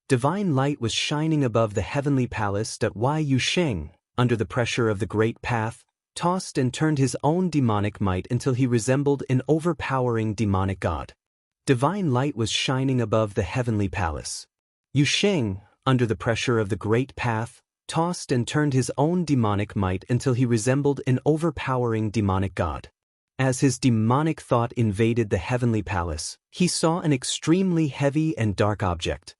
Divine light was shining above the heavenly palace that Wei Yusheng, under the pressure of the great path, tossed and turned his own demonic might until he resembled an overpowering demonic god. Divine light was shining above the heavenly palace. Yusheng, under the pressure of the great path, tossed and turned his own demonic might until he resembled an overpowering demonic god. As his demonic thought invaded the heavenly palace, he saw an extremely heavy and dark object.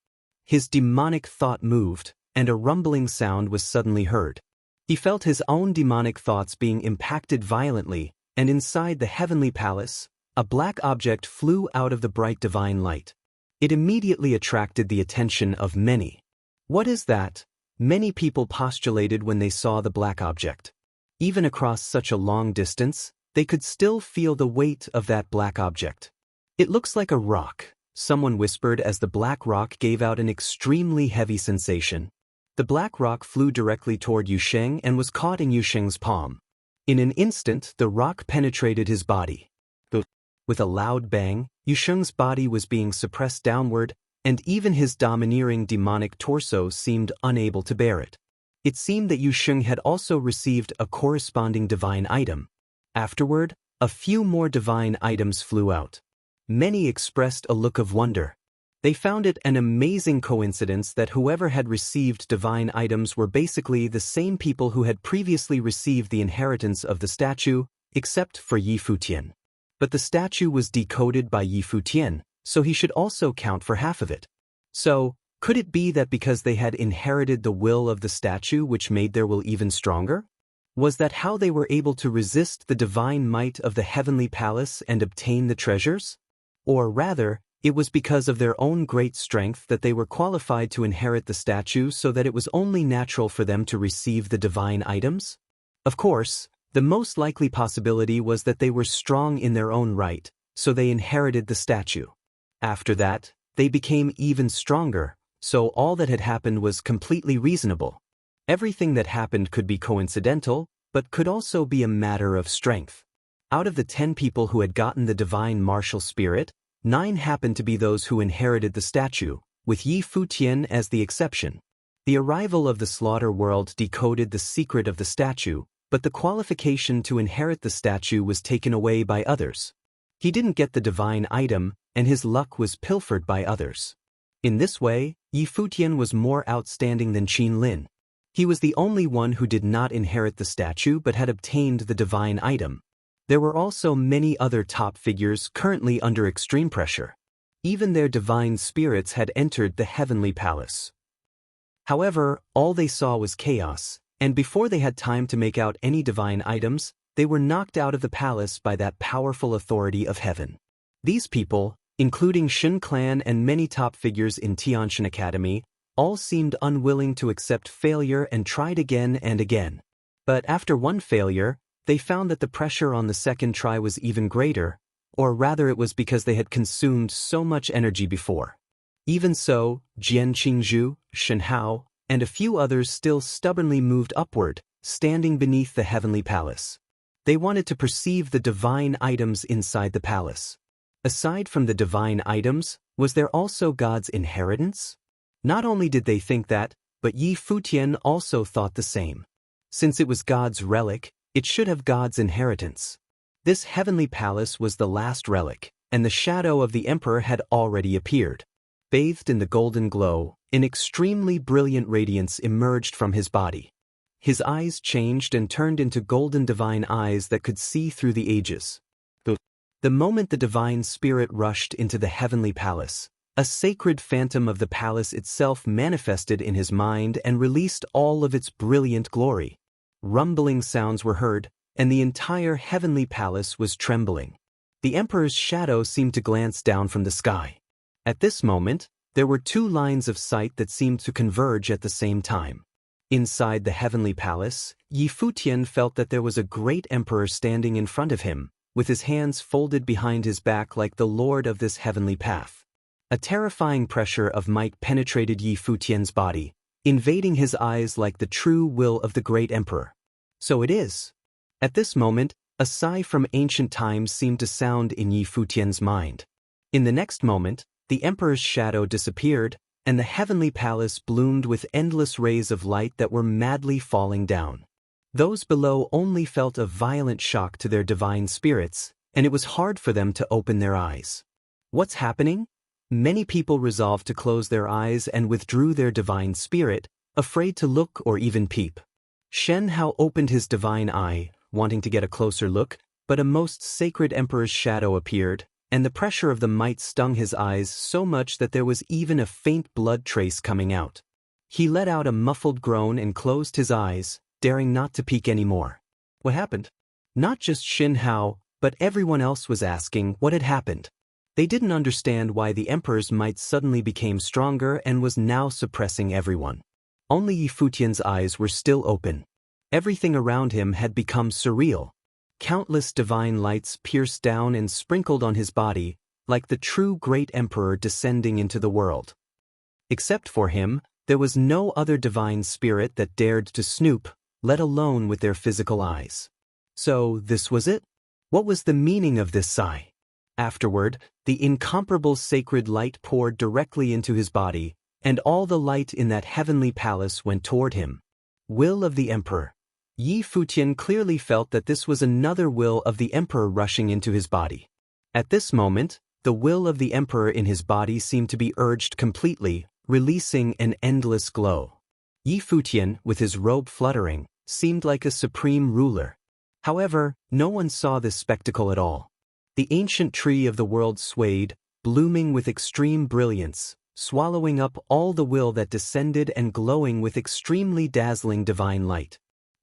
His demonic thought moved, and a rumbling sound was suddenly heard. He felt his own demonic thoughts being impacted violently, and inside the heavenly palace, a black object flew out of the bright divine light. It immediately attracted the attention of many. "What is that?" many people postulated when they saw the black object. Even across such a long distance, they could still feel the weight of that black object. "It looks like a rock," someone whispered as the black rock gave out an extremely heavy sensation. The black rock flew directly toward Yusheng and was caught in Yusheng's palm. In an instant, the rock penetrated his body. With a loud bang, Yusheng's body was being suppressed downward, and even his domineering demonic torso seemed unable to bear it. It seemed that Yusheng had also received a corresponding divine item. Afterward, a few more divine items flew out. Many expressed a look of wonder. They found it an amazing coincidence that whoever had received divine items were basically the same people who had previously received the inheritance of the statue, except for Yi Futian. But the statue was decoded by Yi Futian, so he should also count for half of it. So, could it be that because they had inherited the will of the statue which made their will even stronger? Was that how they were able to resist the divine might of the heavenly palace and obtain the treasures? Or rather, it was because of their own great strength that they were qualified to inherit the statue, so that it was only natural for them to receive the divine items? Of course, the most likely possibility was that they were strong in their own right, so they inherited the statue. After that, they became even stronger, so all that had happened was completely reasonable. Everything that happened could be coincidental, but could also be a matter of strength. Out of the 10 people who had gotten the divine martial spirit, 9 happened to be those who inherited the statue, with Yi Futian as the exception. The arrival of the slaughter world decoded the secret of the statue, but the qualification to inherit the statue was taken away by others. He didn't get the divine item, and his luck was pilfered by others. In this way, Yi Futian was more outstanding than Qin Lin. He was the only one who did not inherit the statue but had obtained the divine item. There were also many other top figures currently under extreme pressure. Even their divine spirits had entered the heavenly palace. However, all they saw was chaos, and before they had time to make out any divine items, they were knocked out of the palace by that powerful authority of heaven. These people, including Shen Clan and many top figures in Tianshan Academy, all seemed unwilling to accept failure and tried again and again. But after one failure, they found that the pressure on the second try was even greater, or rather it was because they had consumed so much energy before. Even so, Jian Qingzhu, Shen Hao, and a few others still stubbornly moved upward, standing beneath the heavenly palace. They wanted to perceive the divine items inside the palace. Aside from the divine items, was there also God's inheritance? Not only did they think that, but Yi Futian also thought the same. Since it was God's relic, it should have God's inheritance. This heavenly palace was the last relic, and the shadow of the emperor had already appeared. Bathed in the golden glow, an extremely brilliant radiance emerged from his body. His eyes changed and turned into golden divine eyes that could see through the ages. The moment the divine spirit rushed into the heavenly palace, a sacred phantom of the palace itself manifested in his mind and released all of its brilliant glory. Rumbling sounds were heard, and the entire heavenly palace was trembling. The emperor's shadow seemed to glance down from the sky. At this moment, there were 2 lines of sight that seemed to converge at the same time. Inside the heavenly palace, Yi Futian felt that there was a great emperor standing in front of him, with his hands folded behind his back like the lord of this heavenly path. A terrifying pressure of might penetrated Yi Futian's body, invading his eyes like the true will of the great emperor. So it is. At this moment, a sigh from ancient times seemed to sound in Yi Futian's mind. In the next moment, the emperor's shadow disappeared, and the heavenly palace bloomed with endless rays of light that were madly falling down. Those below only felt a violent shock to their divine spirits, and it was hard for them to open their eyes. What's happening? Many people resolved to close their eyes and withdrew their divine spirit, afraid to look or even peep. Shen Hao opened his divine eye, wanting to get a closer look, but a most sacred emperor's shadow appeared, and the pressure of the might stung his eyes so much that there was even a faint blood trace coming out. He let out a muffled groan and closed his eyes, daring not to peek anymore. What happened? Not just Shen Hao, but everyone else was asking what had happened. They didn't understand why the emperor's might suddenly became stronger and was now suppressing everyone. Only Yi Futian's eyes were still open. Everything around him had become surreal. Countless divine lights pierced down and sprinkled on his body, like the true great emperor descending into the world. Except for him, there was no other divine spirit that dared to snoop, let alone with their physical eyes. So, this was it? What was the meaning of this sigh? Afterward, the incomparable sacred light poured directly into his body, and all the light in that heavenly palace went toward him. Will of the Emperor. Yi Futian clearly felt that this was another will of the Emperor rushing into his body. At this moment, the will of the Emperor in his body seemed to be urged completely, releasing an endless glow. Yi Futian, with his robe fluttering, seemed like a supreme ruler. However, no one saw this spectacle at all. The ancient tree of the world swayed, blooming with extreme brilliance, swallowing up all the will that descended and glowing with extremely dazzling divine light.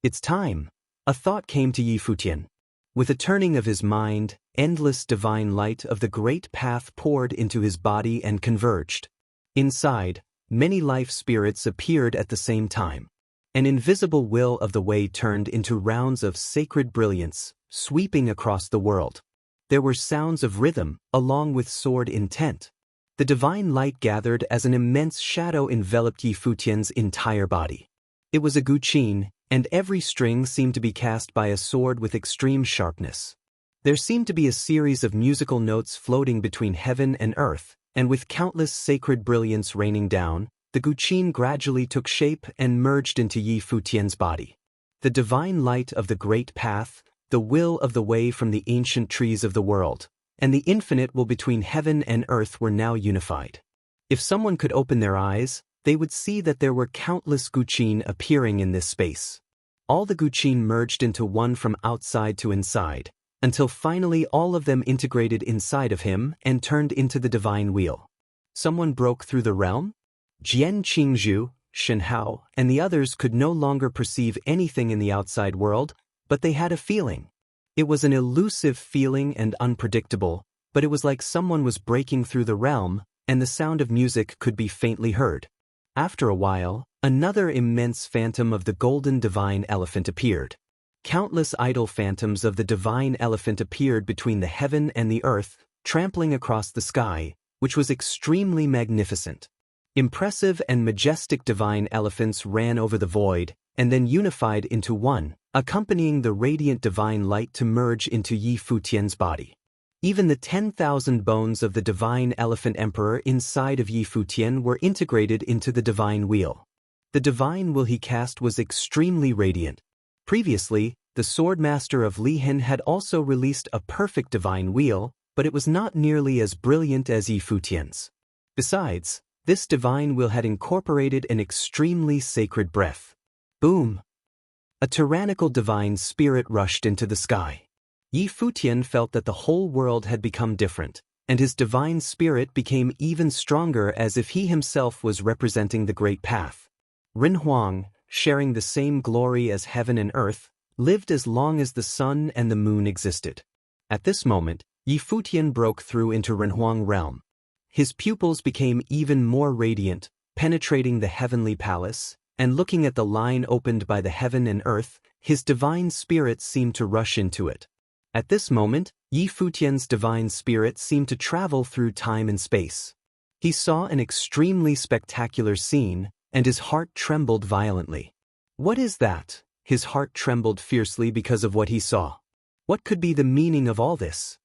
It's time. A thought came to Yi Futian. With a turning of his mind, endless divine light of the great path poured into his body and converged. Inside, many life spirits appeared at the same time. An invisible will of the way turned into rounds of sacred brilliance, sweeping across the world. There were sounds of rhythm, along with sword intent. The divine light gathered as an immense shadow enveloped Yi Futian's entire body. It was a guqin, and every string seemed to be cast by a sword with extreme sharpness. There seemed to be a series of musical notes floating between heaven and earth, and with countless sacred brilliance raining down, the guqin gradually took shape and merged into Yi Futian's body. The divine light of the great path, the will of the way from the ancient trees of the world, and the infinite will between heaven and earth were now unified. If someone could open their eyes, they would see that there were countless guqin appearing in this space. All the guqin merged into one from outside to inside, until finally all of them integrated inside of him and turned into the divine wheel. Someone broke through the realm? Jian Qingzhu, Shen Hao, and the others could no longer perceive anything in the outside world, but they had a feeling. It was an elusive feeling and unpredictable, but it was like someone was breaking through the realm, and the sound of music could be faintly heard. After a while, another immense phantom of the golden divine elephant appeared. Countless idol phantoms of the divine elephant appeared between the heaven and the earth, trampling across the sky, which was extremely magnificent. Impressive and majestic divine elephants ran over the void, and then unified into one, accompanying the radiant divine light to merge into Yi Futian's body. Even the 10,000 bones of the divine elephant emperor inside of Yi Futian were integrated into the divine wheel. The divine will he cast was extremely radiant. Previously, the swordmaster of Lihen had also released a perfect divine wheel, but it was not nearly as brilliant as Yi Futian's. Besides, this divine will had incorporated an extremely sacred breath. Boom! A tyrannical divine spirit rushed into the sky. Yi Futian felt that the whole world had become different, and his divine spirit became even stronger as if he himself was representing the great path. Ren Huang, sharing the same glory as heaven and earth, lived as long as the sun and the moon existed. At this moment, Yi Futian broke through into Ren Huang realm. His pupils became even more radiant, penetrating the heavenly palace, and looking at the line opened by the heaven and earth, his divine spirit seemed to rush into it. At this moment, Yi Futian's divine spirit seemed to travel through time and space. He saw an extremely spectacular scene, and his heart trembled violently. What is that? His heart trembled fiercely because of what he saw. What could be the meaning of all this?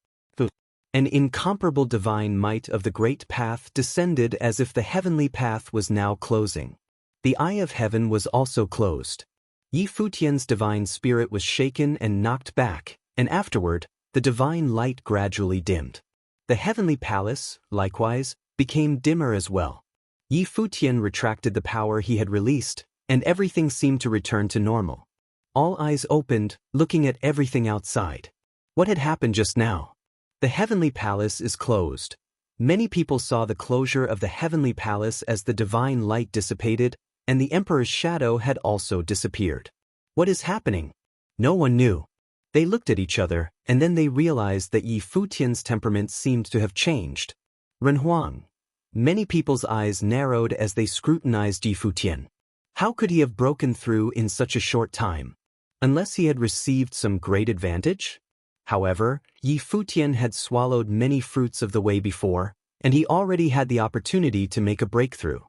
An incomparable divine might of the great path descended as if the heavenly path was now closing. The eye of heaven was also closed. Yi Futian's divine spirit was shaken and knocked back, and afterward, the divine light gradually dimmed. The heavenly palace, likewise, became dimmer as well. Yi Futian retracted the power he had released, and everything seemed to return to normal. All eyes opened, looking at everything outside. What had happened just now? The heavenly palace is closed. Many people saw the closure of the heavenly palace as the divine light dissipated, and the emperor's shadow had also disappeared. What is happening? No one knew. They looked at each other, and then they realized that Yi Futian's temperament seemed to have changed. Renhuang. Many people's eyes narrowed as they scrutinized Yi Futian. How could he have broken through in such a short time? Unless he had received some great advantage? However, Yi Futian had swallowed many fruits of the way before, and he already had the opportunity to make a breakthrough.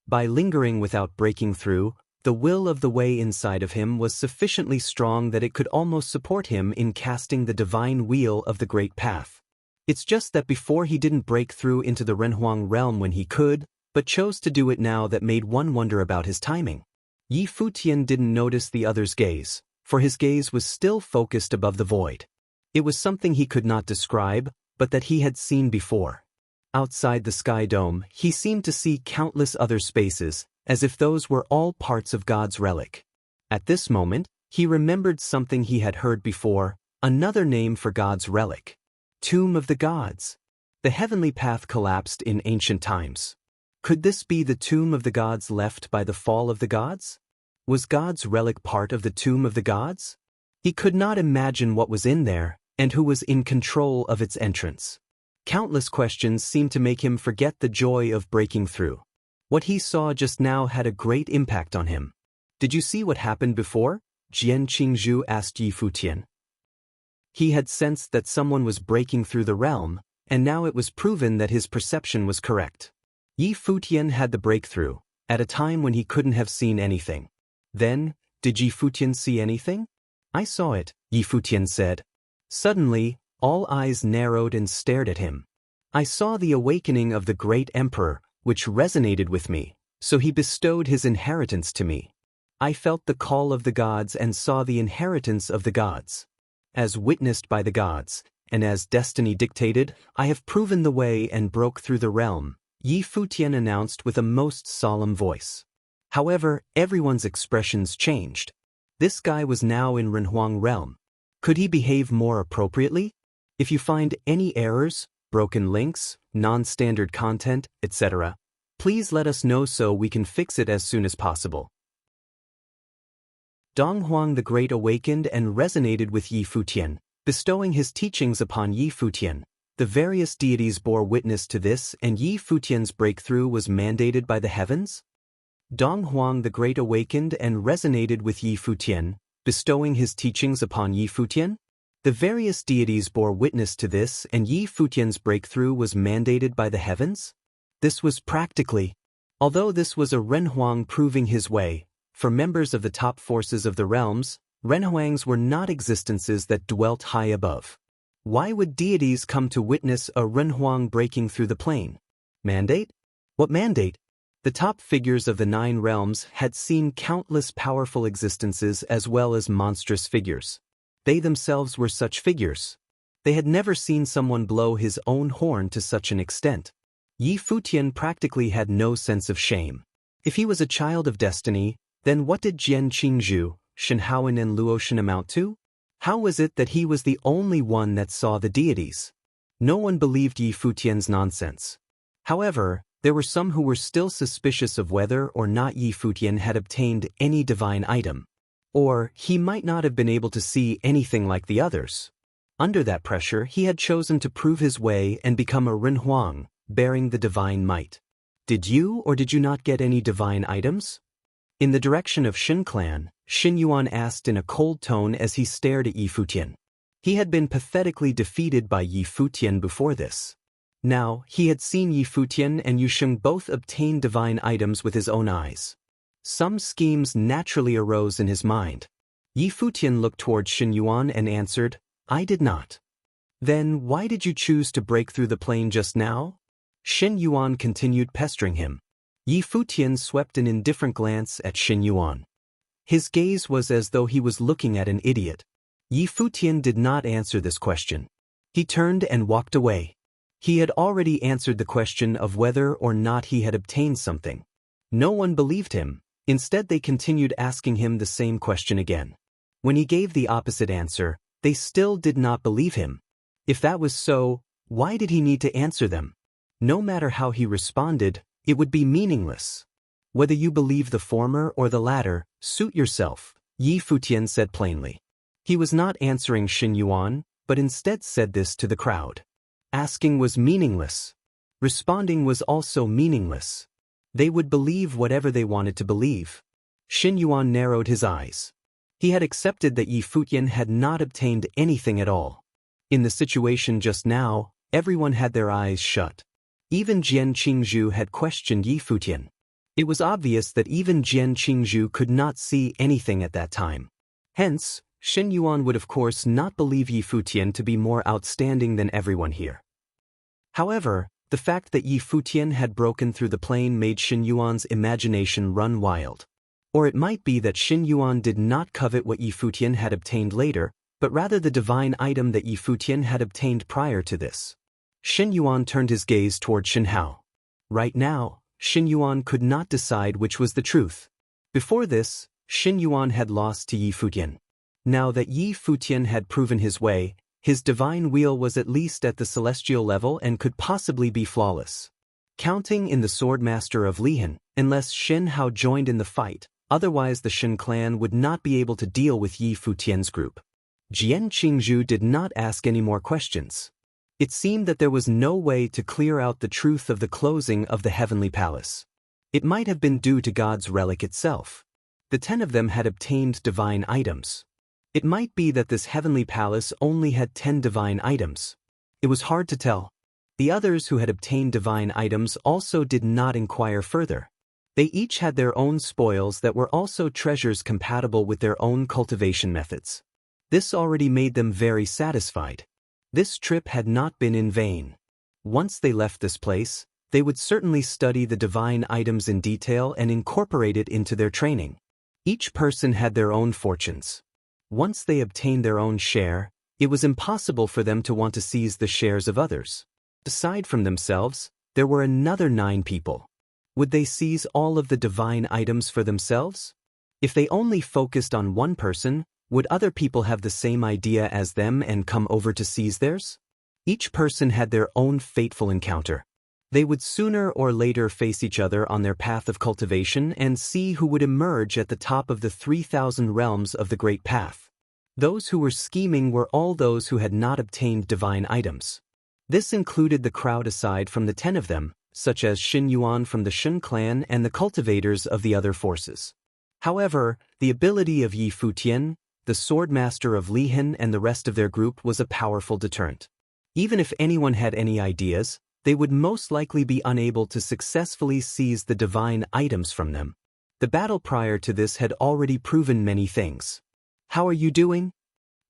By lingering without breaking through, the will of the way inside of him was sufficiently strong that it could almost support him in casting the divine wheel of the great path. It's just that before he didn't break through into the Renhuang realm when he could, but chose to do it now that made one wonder about his timing. Yi Futian didn't notice the other's gaze, for his gaze was still focused above the void. It was something he could not describe, but that he had seen before. Outside the sky dome, he seemed to see countless other spaces, as if those were all parts of God's relic. At this moment, he remembered something he had heard before, another name for God's relic. Tomb of the Gods. The heavenly path collapsed in ancient times. Could this be the tomb of the gods left by the fall of the gods? Was God's relic part of the tomb of the gods? He could not imagine what was in there, and who was in control of its entrance. Countless questions seemed to make him forget the joy of breaking through. What he saw just now had a great impact on him. Did you see what happened before? Jian Qingzhu asked Yi Futian. He had sensed that someone was breaking through the realm, and now it was proven that his perception was correct. Yi Futian had the breakthrough, at a time when he couldn't have seen anything. Then, did Yi Futian see anything? I saw it, Yi Futian said. Suddenly, all eyes narrowed and stared at him. I saw the awakening of the great emperor, which resonated with me, so he bestowed his inheritance to me. I felt the call of the gods and saw the inheritance of the gods. As witnessed by the gods, and as destiny dictated, I have proven the way and broke through the realm, Yi Futian announced with a most solemn voice. However, everyone's expressions changed. This guy was now in Renhuang realm. Could he behave more appropriately? If you find any errors, broken links, non-standard content, etc., please let us know so we can fix it as soon as possible. Donghuang the Great awakened and resonated with Yi Futian, bestowing his teachings upon Yi Futian. The various deities bore witness to this, and Yi Futian's breakthrough was mandated by the heavens? Donghuang the Great awakened and resonated with Yi Futian, bestowing his teachings upon Yi Futian? The various deities bore witness to this, and Yi Futian's breakthrough was mandated by the heavens? This was practically. Although this was a Renhuang proving his way, for members of the top forces of the realms, Renhuangs were not existences that dwelt high above. Why would deities come to witness a Renhuang breaking through the plane? Mandate? What mandate? The top figures of the 9 realms had seen countless powerful existences as well as monstrous figures. They themselves were such figures. They had never seen someone blow his own horn to such an extent. Yi Futian practically had no sense of shame. If he was a child of destiny, then what did Jian Qingzhu, Shenhaoan and Luotian amount to? How was it that he was the only one that saw the deities? No one believed Yi Futian's nonsense. However, there were some who were still suspicious of whether or not Yi Futian had obtained any divine item. Or he might not have been able to see anything like the others. Under that pressure, he had chosen to prove his way and become a Renhuang, bearing the divine might. Did you or did you not get any divine items? In the direction of Shin clan, Xin Yuan asked in a cold tone as he stared at Yi Futian. He had been pathetically defeated by Yi Futian before this. Now, he had seen Yi Futian and Yu Sheng both obtain divine items with his own eyes. Some schemes naturally arose in his mind. Yi Futian looked toward Xin Yuan and answered, I did not. Then why did you choose to break through the plane just now? Xin Yuan continued pestering him. Yi Futian swept an indifferent glance at Xin Yuan. His gaze was as though he was looking at an idiot. Yi Futian did not answer this question. He turned and walked away. He had already answered the question of whether or not he had obtained something. No one believed him. Instead, they continued asking him the same question again. When he gave the opposite answer, they still did not believe him. If that was so, why did he need to answer them? No matter how he responded, it would be meaningless. Whether you believe the former or the latter, suit yourself, Yi Futian said plainly. He was not answering Xin Yuan, but instead said this to the crowd. Asking was meaningless. Responding was also meaningless. They would believe whatever they wanted to believe. Xin Yuan narrowed his eyes. He had accepted that Yi Futian had not obtained anything at all. In the situation just now, everyone had their eyes shut. Even Jian Qingzhu had questioned Yi Futian. It was obvious that even Jian Qingzhu could not see anything at that time. Hence, Xin Yuan would of course not believe Yi Futian to be more outstanding than everyone here. However, the fact that Yi Futian had broken through the plane made Xin Yuan's imagination run wild. Or it might be that Xin Yuan did not covet what Yi Futian had obtained later, but rather the divine item that Yi Futian had obtained prior to this. Xin Yuan turned his gaze toward Xin Hao. Right now, Xin Yuan could not decide which was the truth. Before this, Xin Yuan had lost to Yi Futian. Now that Yi Futian had proven his way, his divine wheel was at least at the celestial level and could possibly be flawless. Counting in the Swordmaster of Lihan, unless Xin Hao joined in the fight, otherwise the Shen clan would not be able to deal with Yi Futian's group. Jian Qingzhu did not ask any more questions. It seemed that there was no way to clear out the truth of the closing of the heavenly palace. It might have been due to God's relic itself. The 10 of them had obtained divine items. It might be that this heavenly palace only had 10 divine items. It was hard to tell. The others who had obtained divine items also did not inquire further. They each had their own spoils that were also treasures compatible with their own cultivation methods. This already made them very satisfied. This trip had not been in vain. Once they left this place, they would certainly study the divine items in detail and incorporate it into their training. Each person had their own fortunes. Once they obtained their own share, it was impossible for them to want to seize the shares of others. Aside from themselves, there were another 9 people. Would they seize all of the divine items for themselves? If they only focused on one person, would other people have the same idea as them and come over to seize theirs? Each person had their own fateful encounter. They would sooner or later face each other on their path of cultivation and see who would emerge at the top of the 3,000 realms of the Great Path. Those who were scheming were all those who had not obtained divine items. This included the crowd aside from the 10 of them, such as Xin Yuan from the Shen clan and the cultivators of the other forces. However, the ability of Yi Futian, the Swordmaster of Lihan and the rest of their group was a powerful deterrent. Even if anyone had any ideas, they would most likely be unable to successfully seize the divine items from them. The battle prior to this had already proven many things. How are you doing?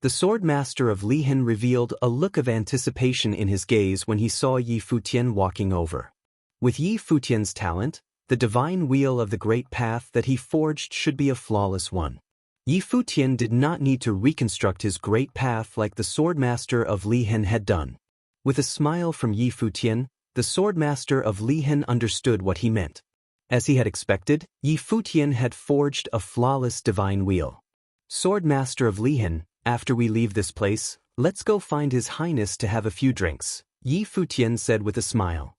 The Swordmaster of Lihan revealed a look of anticipation in his gaze when he saw Yi Futian walking over. With Yi Futian's talent, the divine wheel of the Great Path that he forged should be a flawless one. Yi Futian did not need to reconstruct his Great Path like the Swordmaster of Lihan had done. With a smile from Yi Futian, the Swordmaster of Lihan understood what he meant. As he had expected, Yi Futian had forged a flawless divine wheel. Swordmaster of Lihan, after we leave this place, let's go find His Highness to have a few drinks, Yi Futian said with a smile.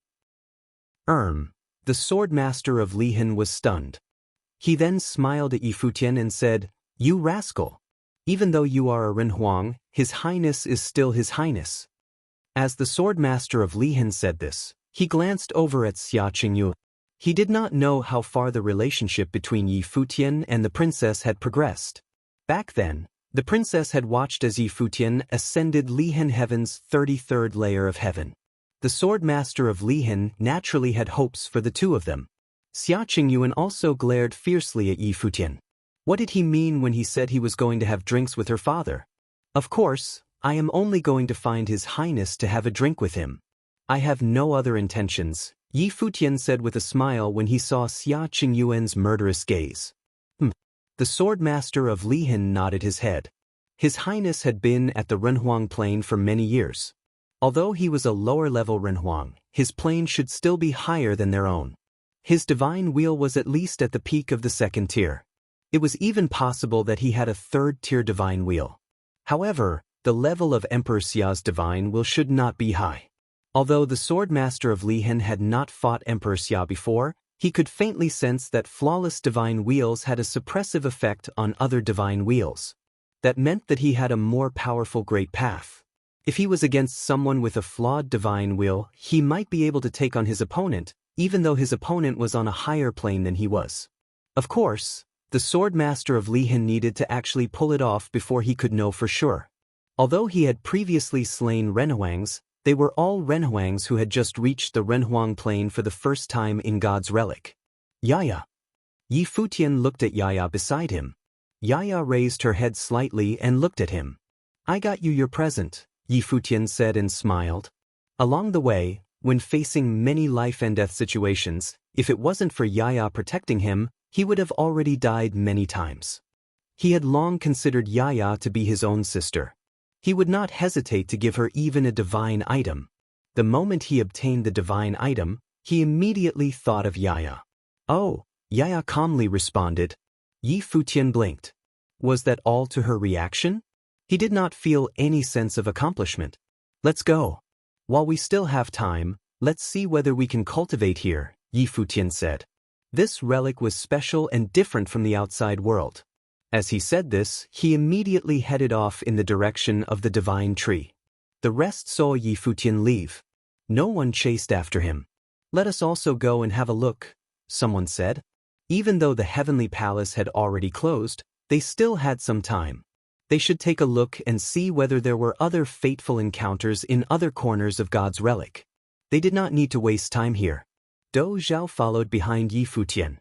The Swordmaster of Lihan was stunned. He then smiled at Yi Futian and said, "You rascal! Even though you are a Ren Huang, His Highness is still His Highness." As the Swordmaster of Lihan said this, he glanced over at Xia Qingyu. He did not know how far the relationship between Yi Futian and the princess had progressed. Back then, the princess had watched as Yi Futian ascended Lihan Heaven's 33rd layer of heaven. The Swordmaster of Lihan naturally had hopes for the two of them. Xia Qingyuan also glared fiercely at Yi Futian. What did he mean when he said he was going to have drinks with her father? Of course, I am only going to find His Highness to have a drink with him. I have no other intentions, Yi Futian said with a smile when he saw Xia Qingyuan's murderous gaze. The sword master of Lihan nodded his head. His Highness had been at the Renhuang plane for many years. Although he was a lower-level Renhuang, his plane should still be higher than their own. His divine wheel was at least at the peak of the second tier. It was even possible that he had a third-tier divine wheel. However, the level of Emperor Xia's divine wheel should not be high. Although the sword master of Lihan had not fought Emperor Xia before, he could faintly sense that flawless divine wheels had a suppressive effect on other divine wheels. That meant that he had a more powerful great path. If he was against someone with a flawed divine wheel, he might be able to take on his opponent, even though his opponent was on a higher plane than he was. Of course, the sword master of Lihan needed to actually pull it off before he could know for sure. Although he had previously slain Renhuangs, they were all Renhuangs who had just reached the Renhuang plane for the first time in God's relic. Yaya. Yi Futian looked at Yaya beside him. Yaya raised her head slightly and looked at him. I got you your present, Yi Futian said and smiled. Along the way, when facing many life-and-death situations, if it wasn't for Yaya protecting him, he would have already died many times. He had long considered Yaya to be his own sister. He would not hesitate to give her even a divine item. The moment he obtained the divine item, he immediately thought of Yaya. Oh, Yaya calmly responded. Yi Futian blinked. Was that all to her reaction? He did not feel any sense of accomplishment. Let's go. While we still have time, let's see whether we can cultivate here, Yi Futian said. This relic was special and different from the outside world. As he said this, he immediately headed off in the direction of the divine tree. The rest saw Yi Futian leave. No one chased after him. Let us also go and have a look, someone said. Even though the heavenly palace had already closed, they still had some time. They should take a look and see whether there were other fateful encounters in other corners of God's relic. They did not need to waste time here. Dou Zhao followed behind Yi Futian.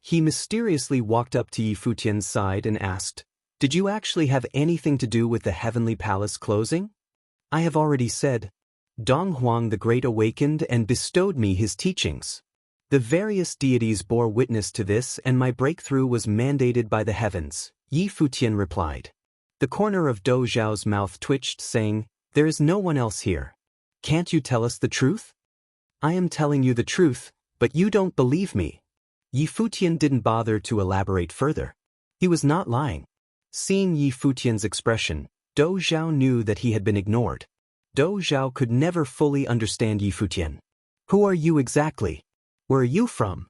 He mysteriously walked up to Yi Futian's side and asked, Did you actually have anything to do with the heavenly palace closing? I have already said. Dong Huang the Great awakened and bestowed me his teachings. The various deities bore witness to this and my breakthrough was mandated by the heavens, Yi Futian replied. The corner of Dou Zhao's mouth twitched, saying, There is no one else here. Can't you tell us the truth? I am telling you the truth, but you don't believe me. Yi Futian didn't bother to elaborate further. He was not lying. Seeing Yi Futian's expression, Dou Zhao knew that he had been ignored. Dou Zhao could never fully understand Yi Futian. Who are you exactly? Where are you from?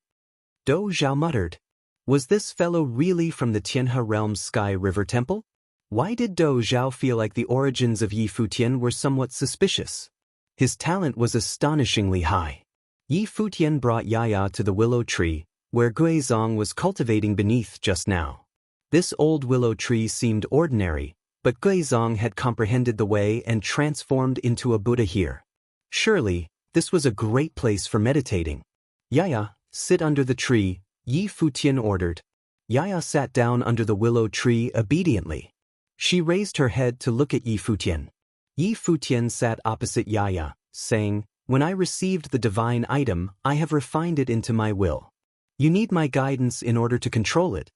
Dou Zhao muttered. Was this fellow really from the Tianhe realm's Sky River Temple? Why did Dou Zhao feel like the origins of Yi Futian were somewhat suspicious? His talent was astonishingly high. Yi Futian brought Yaya to the willow tree, where Guizong was cultivating beneath just now. This old willow tree seemed ordinary, but Guizong had comprehended the way and transformed into a Buddha here. Surely, this was a great place for meditating. Yaya, sit under the tree, Yi Futian ordered. Yaya sat down under the willow tree obediently. She raised her head to look at Yi Futian. Yi Futian sat opposite Yaya, saying, When I received the divine item, I have refined it into my will. You need my guidance in order to control it.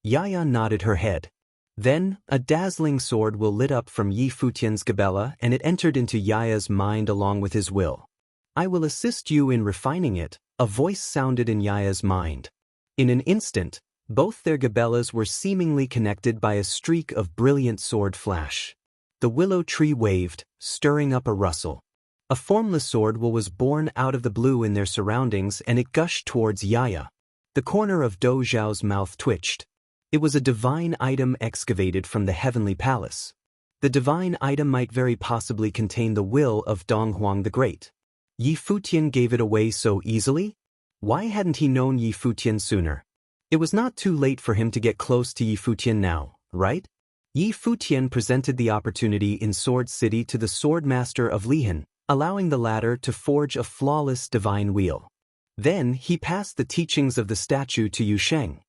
Yaya nodded her head. Then, a dazzling sword will lit up from Yi Futian's gabella and it entered into Yaya's mind along with his will. I will assist you in refining it, a voice sounded in Yaya's mind. In an instant, both their gabellas were seemingly connected by a streak of brilliant sword flash. The willow tree waved, stirring up a rustle. A formless sword was born out of the blue in their surroundings and it gushed towards Yaya. The corner of Dou Zhao's mouth twitched. It was a divine item excavated from the heavenly palace. The divine item might very possibly contain the will of Dong Huang the Great. Yi Futian gave it away so easily? Why hadn't he known Yi Futian sooner? It was not too late for him to get close to Yi Futian now, right? Yi Futian presented the opportunity in Sword City to the Sword Master of Lihan, allowing the latter to forge a flawless divine wheel. Then he passed the teachings of the statue to Yu Sheng.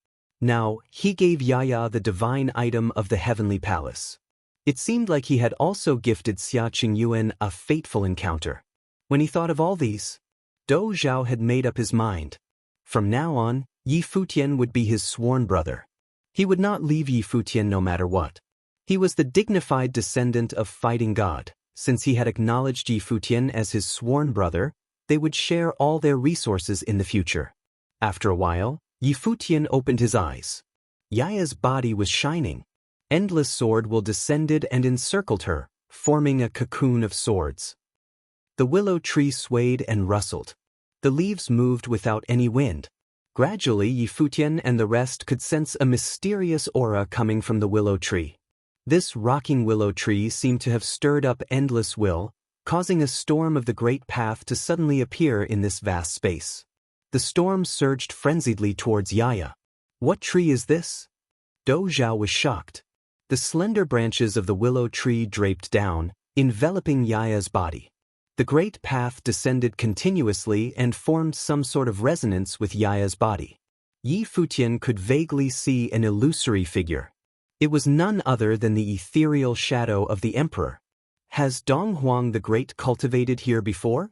Now, he gave Yaya the divine item of the heavenly palace. It seemed like he had also gifted Xia Qingyuan a fateful encounter. When he thought of all these, Dou Zhao had made up his mind. From now on, Yi Futian would be his sworn brother. He would not leave Yi Futian no matter what. He was the dignified descendant of Fighting God. Since he had acknowledged Yi Futian as his sworn brother, they would share all their resources in the future. After a while, Yi Futian opened his eyes. Yaya's body was shining. Endless sword will descended and encircled her, forming a cocoon of swords. The willow tree swayed and rustled. The leaves moved without any wind. Gradually, Yi Futian and the rest could sense a mysterious aura coming from the willow tree. This rocking willow tree seemed to have stirred up endless will, causing a storm of the great path to suddenly appear in this vast space. The storm surged frenziedly towards Yaya. What tree is this? Dou Zhao was shocked. The slender branches of the willow tree draped down, enveloping Yaya's body. The great path descended continuously and formed some sort of resonance with Yaya's body. Yi Futian could vaguely see an illusory figure. It was none other than the ethereal shadow of the emperor. Has Dong Huang the Great cultivated here before?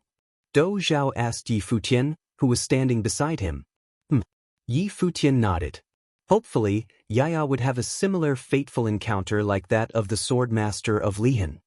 Dou Zhao asked Yi Futian, who was standing beside him. Yi Futian nodded. Hopefully, Yaya would have a similar fateful encounter like that of the sword master of Lihan.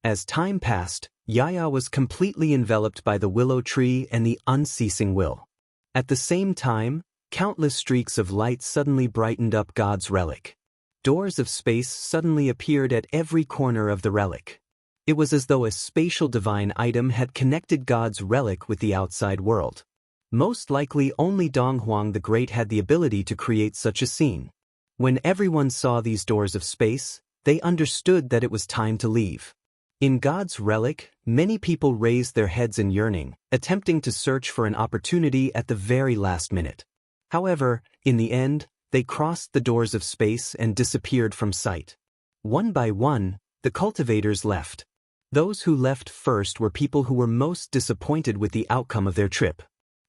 As time passed, Yaya was completely enveloped by the willow tree and the unceasing will. At the same time, countless streaks of light suddenly brightened up God's relic. Doors of space suddenly appeared at every corner of the relic. It was as though a spatial divine item had connected God's relic with the outside world. Most likely only Dong Huang the Great had the ability to create such a scene. When everyone saw these doors of space, they understood that it was time to leave. In God's relic, many people raised their heads in yearning, attempting to search for an opportunity at the very last minute. However, in the end, they crossed the doors of space and disappeared from sight. One by one, the cultivators left. Those who left first were people who were most disappointed with the outcome of their trip.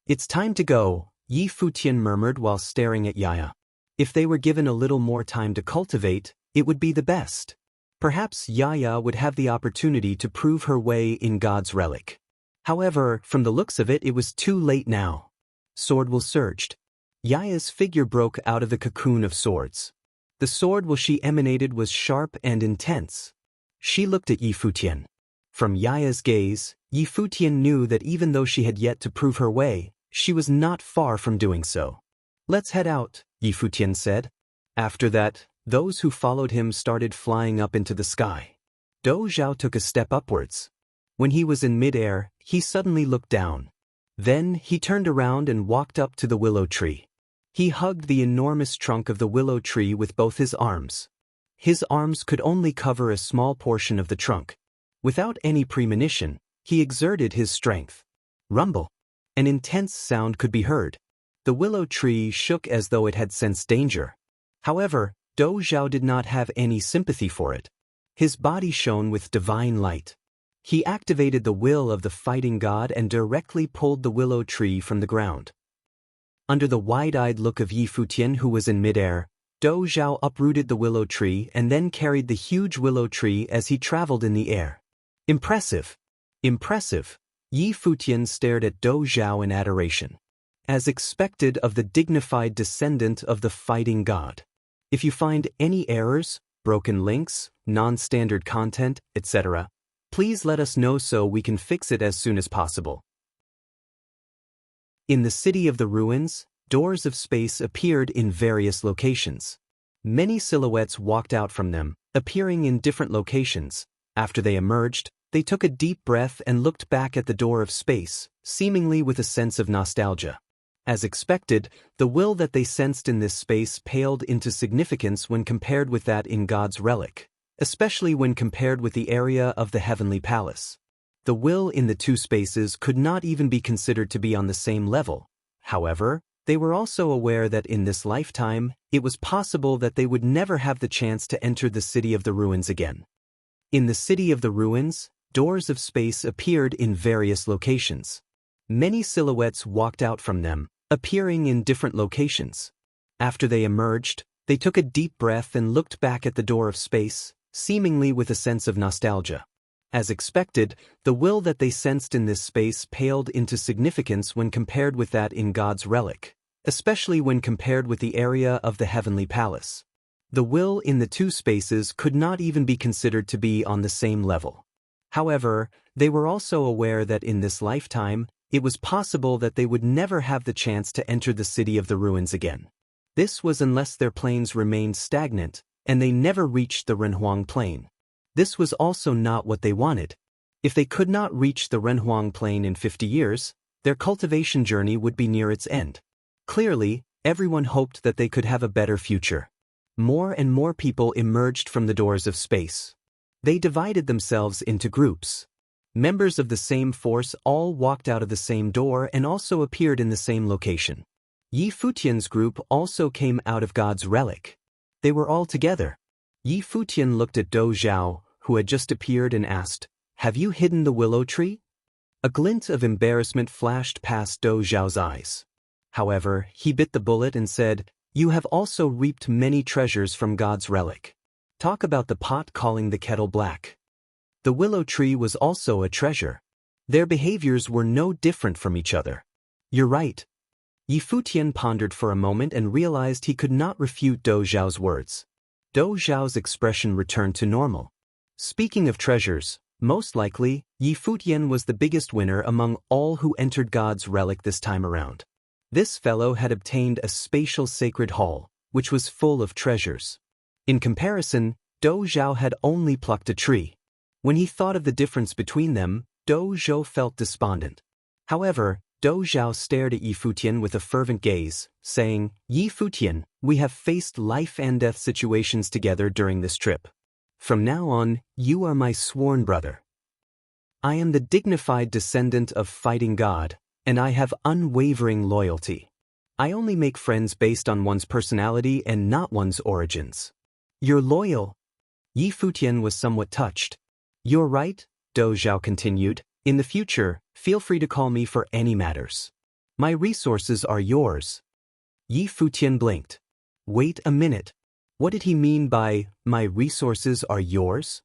It's time to go, Yi Futian murmured while staring at Yaya. If they were given a little more time to cultivate, it would be the best. Perhaps Yaya would have the opportunity to prove her way in God's relic. However, from the looks of it, it was too late now. Sword will surged. Yaya's figure broke out of the cocoon of swords. The sword will she emanated was sharp and intense. She looked at Yi Futian. From Yaya's gaze, Yi Futian knew that even though she had yet to prove her way, she was not far from doing so. Let's head out, Yi Futian said. After that, those who followed him started flying up into the sky. Dou Zhao took a step upwards. When he was in midair, he suddenly looked down. Then he turned around and walked up to the willow tree. He hugged the enormous trunk of the willow tree with both his arms. His arms could only cover a small portion of the trunk. Without any premonition, he exerted his strength. Rumble. An intense sound could be heard. The willow tree shook as though it had sensed danger. However, Dou Zhao did not have any sympathy for it. His body shone with divine light. He activated the will of the fighting god and directly pulled the willow tree from the ground. Under the wide-eyed look of Yi Futian, who was in midair, Dou Zhao uprooted the willow tree and then carried the huge willow tree as he traveled in the air. Impressive! Impressive! Yi Futian stared at Dou Zhao in adoration. As expected of the dignified descendant of the fighting god. If you find any errors, broken links, non-standard content, etc., please let us know so we can fix it as soon as possible. In the city of the ruins, doors of space appeared in various locations. Many silhouettes walked out from them, appearing in different locations. After they emerged, they took a deep breath and looked back at the door of space, seemingly with a sense of nostalgia. As expected, the will that they sensed in this space paled into significance when compared with that in God's relic, especially when compared with the area of the heavenly palace. The will in the two spaces could not even be considered to be on the same level. However, they were also aware that in this lifetime, it was possible that they would never have the chance to enter the city of the ruins again. In the city of the ruins, doors of space appeared in various locations. Many silhouettes walked out from them, appearing in different locations. After they emerged, they took a deep breath and looked back at the door of space, seemingly with a sense of nostalgia. As expected, the will that they sensed in this space paled into significance when compared with that in God's relic, especially when compared with the area of the heavenly palace. The will in the two spaces could not even be considered to be on the same level. However, they were also aware that in this lifetime, it was possible that they would never have the chance to enter the city of the ruins again. This was unless their planes remained stagnant, and they never reached the Renhuang Plain. This was also not what they wanted. If they could not reach the Renhuang Plain in 50 years, their cultivation journey would be near its end. Clearly, everyone hoped that they could have a better future. More and more people emerged from the doors of space. They divided themselves into groups. Members of the same force all walked out of the same door and also appeared in the same location. Yi Futian's group also came out of God's relic. They were all together. Yi Futian looked at Dou Zhao, who had just appeared, and asked, "Have you hidden the willow tree?" A glint of embarrassment flashed past Dou Zhao's eyes. However, he bit the bullet and said, "You have also reaped many treasures from God's relic. Talk about the pot calling the kettle black." The willow tree was also a treasure. Their behaviors were no different from each other. "You're right." Yi Futian pondered for a moment and realized he could not refute Dou Zhao's words. Dou Zhao's expression returned to normal. Speaking of treasures, most likely, Yi Futian was the biggest winner among all who entered God's relic this time around. This fellow had obtained a spatial sacred hall, which was full of treasures. In comparison, Dou Zhao had only plucked a tree. When he thought of the difference between them, Dou Zhao felt despondent. However, Dou Zhao stared at Yi Futian with a fervent gaze, saying, "Yi Futian, we have faced life and death situations together during this trip. From now on, you are my sworn brother. I am the dignified descendant of fighting God, and I have unwavering loyalty. I only make friends based on one's personality and not one's origins." "You're loyal." Yi Futian was somewhat touched. "You're right," Dou Zhao continued. "In the future, feel free to call me for any matters. My resources are yours." Yi Futian blinked. Wait a minute. What did he mean by, "my resources are yours"?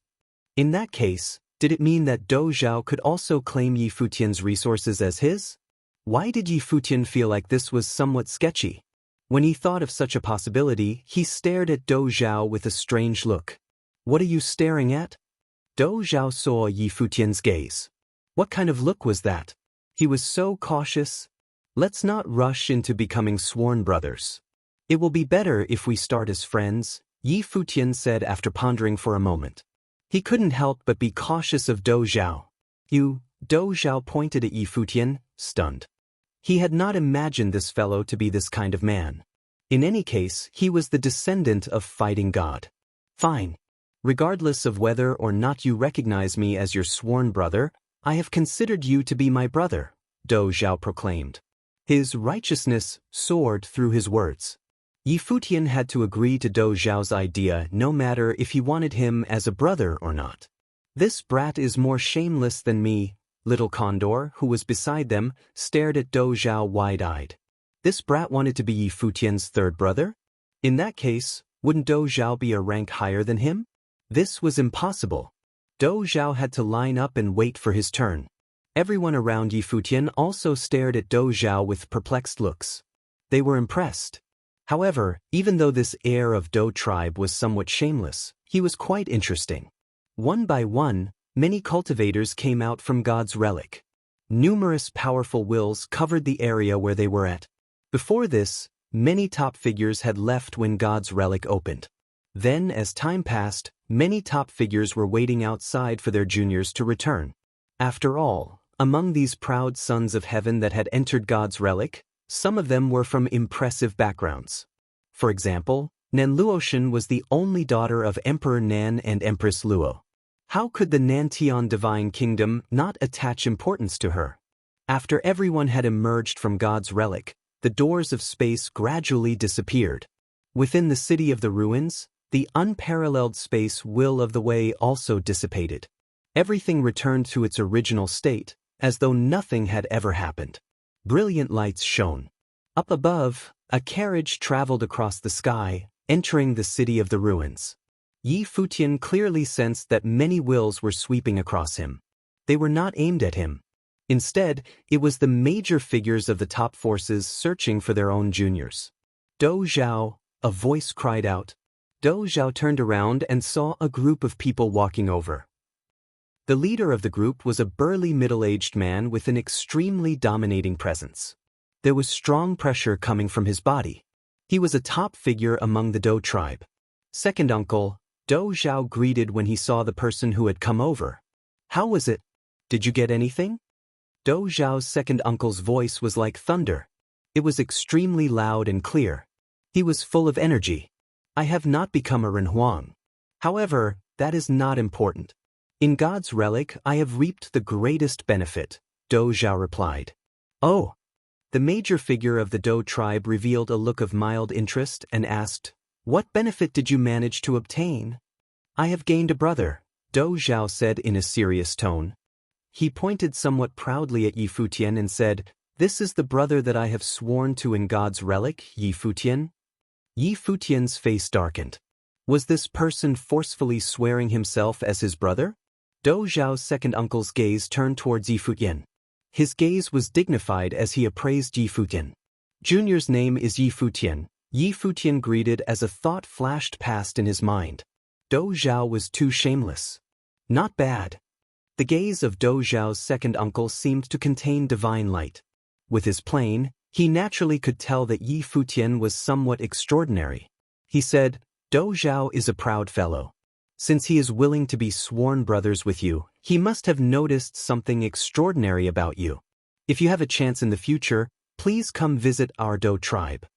In that case, did it mean that Dou Zhao could also claim Yi Futian's resources as his? Why did Yi Futian feel like this was somewhat sketchy? When he thought of such a possibility, he stared at Dou Zhao with a strange look. "What are you staring at?" Dou Zhao saw Yi Futian's gaze. What kind of look was that? He was so cautious. "Let's not rush into becoming sworn brothers. It will be better if we start as friends," Yi Futian said after pondering for a moment. He couldn't help but be cautious of Dou Zhao. "You," Dou Zhao pointed at Yi Futian, stunned. He had not imagined this fellow to be this kind of man. In any case, he was the descendant of fighting God. "Fine. Regardless of whether or not you recognize me as your sworn brother, I have considered you to be my brother," Dou Zhao proclaimed. His righteousness soared through his words. Yi Futian had to agree to Dou Zhao's idea no matter if he wanted him as a brother or not. "This brat is more shameless than me," Little Condor, who was beside them, stared at Dou Zhao wide-eyed. This brat wanted to be Yi Futian's third brother? In that case, wouldn't Dou Zhao be a rank higher than him? This was impossible. Dou Zhao had to line up and wait for his turn. Everyone around Yi Futian also stared at Dou Zhao with perplexed looks. They were impressed. However, even though this heir of Dou tribe was somewhat shameless, he was quite interesting. One by one, many cultivators came out from God's relic. Numerous powerful wills covered the area where they were at. Before this, many top figures had left when God's relic opened. Then, as time passed, many top figures were waiting outside for their juniors to return. After all, among these proud sons of heaven that had entered God's relic, some of them were from impressive backgrounds. For example, Nan Luoshan was the only daughter of Emperor Nan and Empress Luo. How could the Nantian divine kingdom not attach importance to her? After everyone had emerged from God's relic, the doors of space gradually disappeared. Within the city of the ruins, the unparalleled space will of the way also dissipated. Everything returned to its original state, as though nothing had ever happened. Brilliant lights shone. Up above, a carriage traveled across the sky, entering the city of the ruins. Yi Futian clearly sensed that many wills were sweeping across him. They were not aimed at him. Instead, it was the major figures of the top forces searching for their own juniors. "Dou Zhao," a voice cried out. Dou Zhao turned around and saw a group of people walking over. The leader of the group was a burly middle-aged man with an extremely dominating presence. There was strong pressure coming from his body. He was a top figure among the Dou tribe. "Second uncle," Dou Zhao greeted when he saw the person who had come over. "How was it? Did you get anything?" Dou Zhao's second uncle's voice was like thunder. It was extremely loud and clear. He was full of energy. "I have not become a Renhuang. However, that is not important. In God's relic I have reaped the greatest benefit," Dou Zhao replied. "Oh." The major figure of the Dou tribe revealed a look of mild interest and asked, "What benefit did you manage to obtain?" "I have gained a brother," Dou Zhao said in a serious tone. He pointed somewhat proudly at Yi Futian and said, "This is the brother that I have sworn to in God's relic, Yi Futian." Yi Futian's face darkened. Was this person forcefully swearing himself as his brother? Dou Zhao's second uncle's gaze turned towards Yi Futian. His gaze was dignified as he appraised Yi Futian. "Junior's name is Yi Futian," Yi Futian greeted as a thought flashed past in his mind. Dou Zhao was too shameless. Not bad. The gaze of Dou Zhao's second uncle seemed to contain divine light. With his plane, he naturally could tell that Yi Futian was somewhat extraordinary. He said, "Dou Zhao is a proud fellow. Since he is willing to be sworn brothers with you, he must have noticed something extraordinary about you. If you have a chance in the future, please come visit our Dou tribe."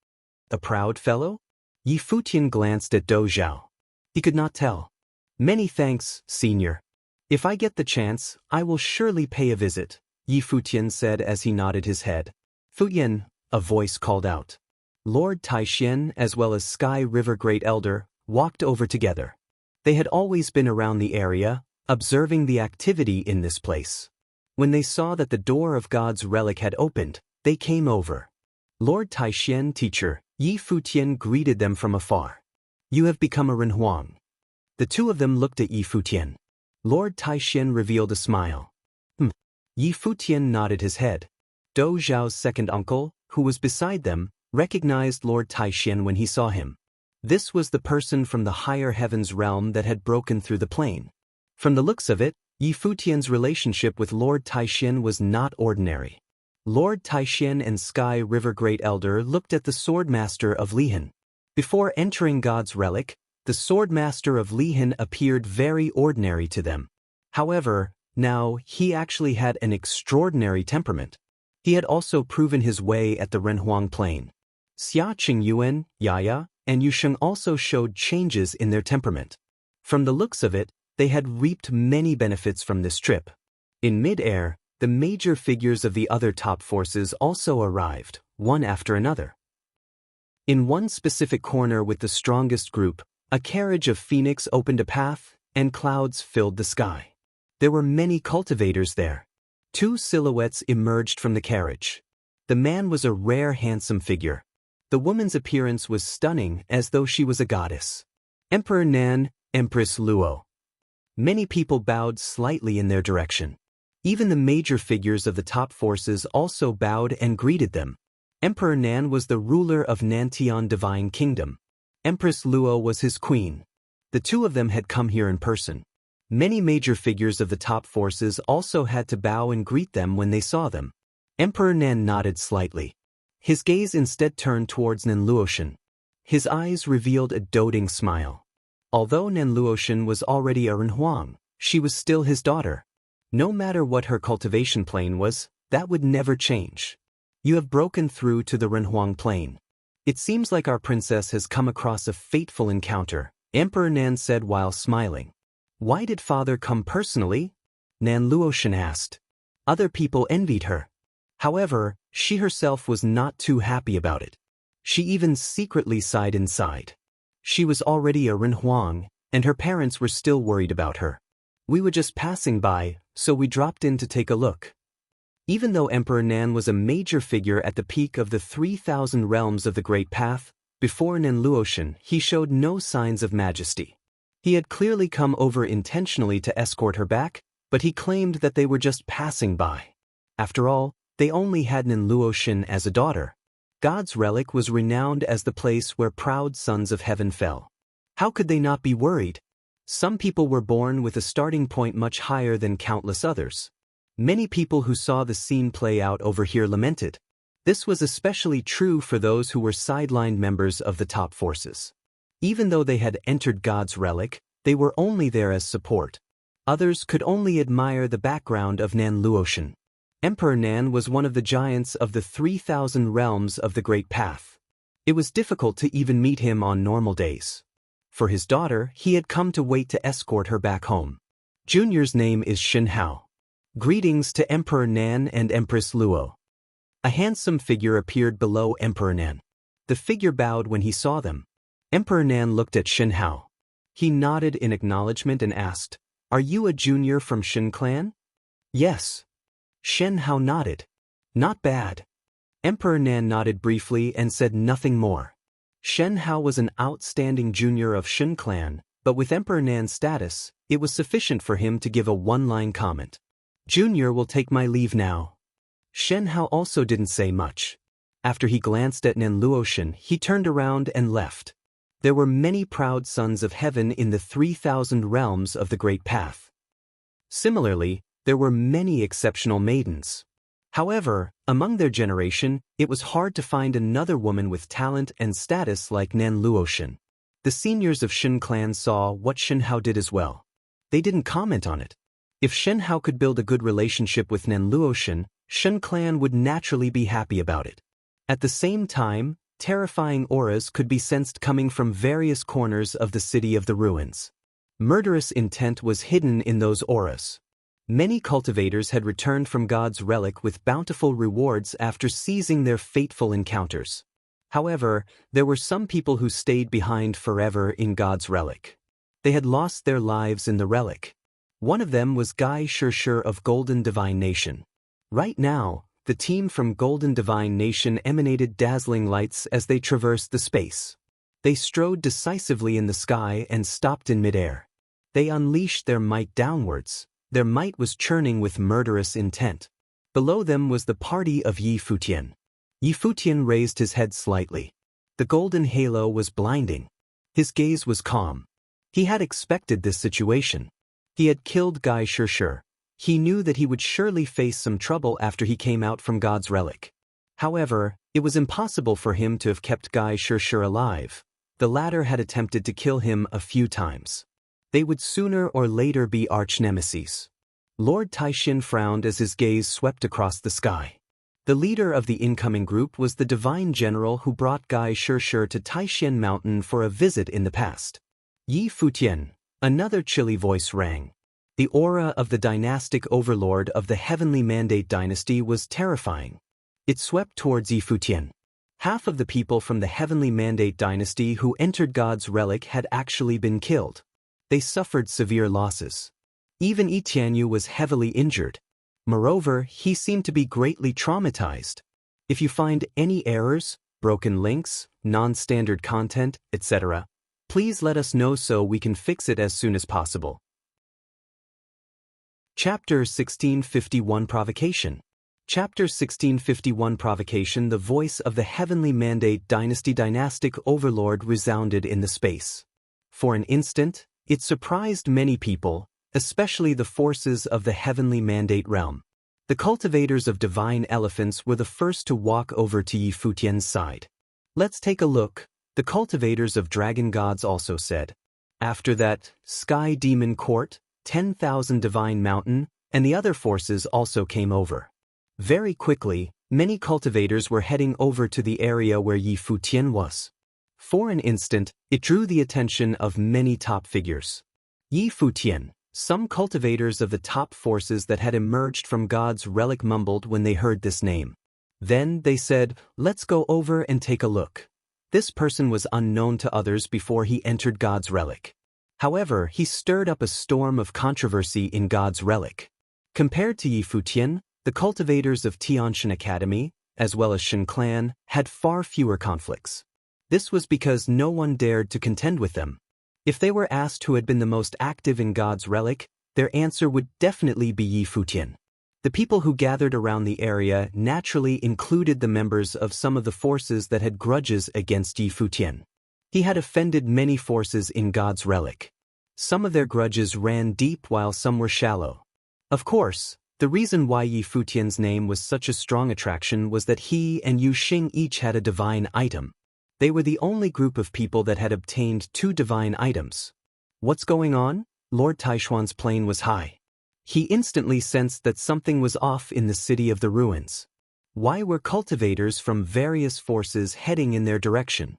A proud fellow? Yi Futian glanced at Dou Zhao. He could not tell. "Many thanks, senior. If I get the chance, I will surely pay a visit," Yi Futian said as he nodded his head. "Futian," a voice called out. Lord Taishan as well as Sky River Great Elder walked over together. They had always been around the area, observing the activity in this place. When they saw that the door of God's relic had opened, they came over. Lord Taishan, teacher, Yi Futian greeted them from afar. "You have become a Renhuang." The two of them looked at Yi Futian. Lord Taishan revealed a smile. Yi Futian nodded his head. Dou Zhao's second uncle, who was beside them, recognized Lord Taishan when he saw him. This was the person from the higher heavens realm that had broken through the plane. From the looks of it, Yi Futian's relationship with Lord Taishan was not ordinary. Lord Taishan and Sky River Great Elder looked at the Swordmaster of Lihan. Before entering God's relic, the Swordmaster of Lihan appeared very ordinary to them. However, now he actually had an extraordinary temperament. He had also proven his way at the Renhuang plane. Xia Qingyuan, Yaya, and Yusheng also showed changes in their temperament. From the looks of it, they had reaped many benefits from this trip. In mid-air, the major figures of the other top forces also arrived, one after another. In one specific corner with the strongest group, a carriage of phoenix opened a path, and clouds filled the sky. There were many cultivators there. Two silhouettes emerged from the carriage. The man was a rare handsome figure. The woman's appearance was stunning as though she was a goddess. Emperor Nan, Empress Luo. Many people bowed slightly in their direction. Even the major figures of the top forces also bowed and greeted them. Emperor Nan was the ruler of Nantian Divine Kingdom. Empress Luo was his queen. The two of them had come here in person. Many major figures of the top forces also had to bow and greet them when they saw them. Emperor Nan nodded slightly. His gaze instead turned towards Nan Luoshan. His eyes revealed a doting smile. Although Nan Luoshan was already a Renhuang, she was still his daughter. No matter what her cultivation plane was, that would never change. "You have broken through to the Renhuang plane. It seems like our princess has come across a fateful encounter," Emperor Nan said while smiling. "Why did father come personally?" Nan Luoshan asked. Other people envied her. However, she herself was not too happy about it. She even secretly sighed inside. She was already a Renhuang, and her parents were still worried about her. "We were just passing by, so we dropped in to take a look." Even though Emperor Nan was a major figure at the peak of the 3,000 realms of the Great Path, before Nan Luoshan he showed no signs of majesty. He had clearly come over intentionally to escort her back, but he claimed that they were just passing by. After all, they only had Nan Luoshin as a daughter. God's relic was renowned as the place where proud sons of heaven fell. How could they not be worried? Some people were born with a starting point much higher than countless others. Many people who saw the scene play out over here lamented. This was especially true for those who were sidelined members of the top forces. Even though they had entered God's relic, they were only there as support. Others could only admire the background of Nan Luoshin. Emperor Nan was one of the giants of the 3,000 realms of the Great Path. It was difficult to even meet him on normal days. For his daughter, he had come to wait to escort her back home. Junior's name is Shin Hao. Greetings to Emperor Nan and Empress Luo. A handsome figure appeared below Emperor Nan. The figure bowed when he saw them. Emperor Nan looked at Shin Hao. He nodded in acknowledgement and asked, "Are you a junior from Shin clan?" "Yes." Shin Hao nodded. "Not bad." Emperor Nan nodded briefly and said nothing more. Shen Hao was an outstanding junior of Shin clan, but with Emperor Nan's status, it was sufficient for him to give a one-line comment. "Junior will take my leave now." Shen Hao also didn't say much. After he glanced at Nan Luoshin, he turned around and left. There were many proud sons of heaven in the 3,000 realms of the Great Path. Similarly, there were many exceptional maidens. However, among their generation, it was hard to find another woman with talent and status like Nan Luoshin. The seniors of Shin clan saw what Shin Hao did as well. They didn't comment on it. If Shin Hao could build a good relationship with Nan Luoshin, Shin clan would naturally be happy about it. At the same time, terrifying auras could be sensed coming from various corners of the City of the Ruins. Murderous intent was hidden in those auras. Many cultivators had returned from God's relic with bountiful rewards after seizing their fateful encounters. However, there were some people who stayed behind forever in God's relic. They had lost their lives in the relic. One of them was Gai Shirshir of Golden Divine Nation. Right now, the team from Golden Divine Nation emanated dazzling lights as they traversed the space. They strode decisively in the sky and stopped in midair. They unleashed their might downwards. Their might was churning with murderous intent. Below them was the party of Yi Futian. Yi Futian raised his head slightly. The golden halo was blinding. His gaze was calm. He had expected this situation. He had killed Gai Shirshir. He knew that he would surely face some trouble after he came out from God's relic. However, it was impossible for him to have kept Gai Shirshir alive. The latter had attempted to kill him a few times. They would sooner or later be arch-nemeses. Lord Taishin frowned as his gaze swept across the sky. The leader of the incoming group was the divine general who brought Gai Shirshir to Taishin Mountain for a visit in the past. Yi Futian, another chilly voice rang. The aura of the dynastic overlord of the Heavenly Mandate dynasty was terrifying. It swept towards Yi Futian. Half of the people from the Heavenly Mandate dynasty who entered God's relic had actually been killed. They suffered severe losses. Even Yi Tianyu was heavily injured. Moreover, he seemed to be greatly traumatized. If you find any errors, broken links, non-standard content, etc., please let us know so we can fix it as soon as possible. Chapter 1651 Provocation. Chapter 1651 Provocation. The voice of the Heavenly Mandate Dynasty dynastic overlord resounded in the space. For an instant, it surprised many people, especially the forces of the Heavenly Mandate realm. The cultivators of divine elephants were the first to walk over to Yi Futian's side. "Let's take a look," the cultivators of dragon gods also said. After that, Sky Demon Court, 10,000 Divine Mountain, and the other forces also came over. Very quickly, many cultivators were heading over to the area where Yi Futian was. For an instant, it drew the attention of many top figures. Yi Futian, some cultivators of the top forces that had emerged from God's relic mumbled when they heard this name. Then they said, "Let's go over and take a look." This person was unknown to others before he entered God's relic. However, he stirred up a storm of controversy in God's relic. Compared to Yi Futian, the cultivators of Tianshan Academy, as well as Shin clan, had far fewer conflicts. This was because no one dared to contend with them. If they were asked who had been the most active in God's relic, their answer would definitely be Yi Futian. The people who gathered around the area naturally included the members of some of the forces that had grudges against Yi Futian. He had offended many forces in God's relic. Some of their grudges ran deep while some were shallow. Of course, the reason why Yi Futian's name was such a strong attraction was that he and Yu Xing each had a divine item. They were the only group of people that had obtained 2 divine items. What's going on? Lord Taishuan's plane was high. He instantly sensed that something was off in the city of the ruins. Why were cultivators from various forces heading in their direction?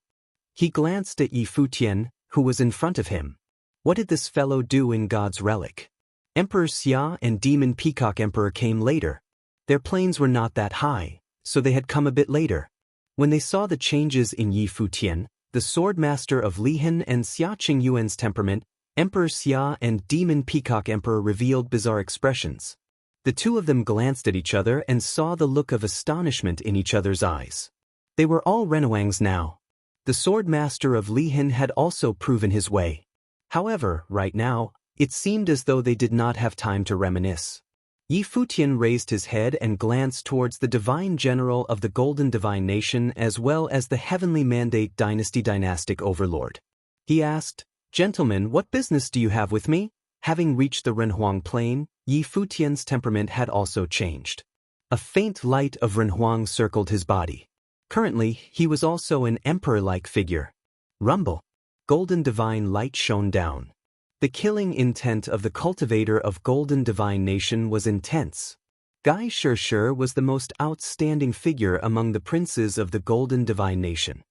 He glanced at Yi Futian, who was in front of him. What did this fellow do in God's relic? Emperor Xia and Demon Peacock Emperor came later. Their planes were not that high, so they had come a bit later. When they saw the changes in Yi Futian, the swordmaster of Lihan and Xia Qingyuan's temperament, Emperor Xia and Demon Peacock Emperor revealed bizarre expressions. The two of them glanced at each other and saw the look of astonishment in each other's eyes. They were all Renhuangs now. The swordmaster of Lihan had also proven his way. However, right now, it seemed as though they did not have time to reminisce. Yi Futian raised his head and glanced towards the divine general of the Golden Divine Nation as well as the Heavenly Mandate Dynasty dynastic overlord. He asked, "Gentlemen, what business do you have with me?" Having reached the Renhuang plain, Yi Futian's temperament had also changed. A faint light of Renhuang circled his body. Currently, he was also an emperor-like figure. Rumble. Golden divine light shone down. The killing intent of the cultivator of Golden Divine Nation was intense. Gai Shishir was the most outstanding figure among the princes of the Golden Divine Nation.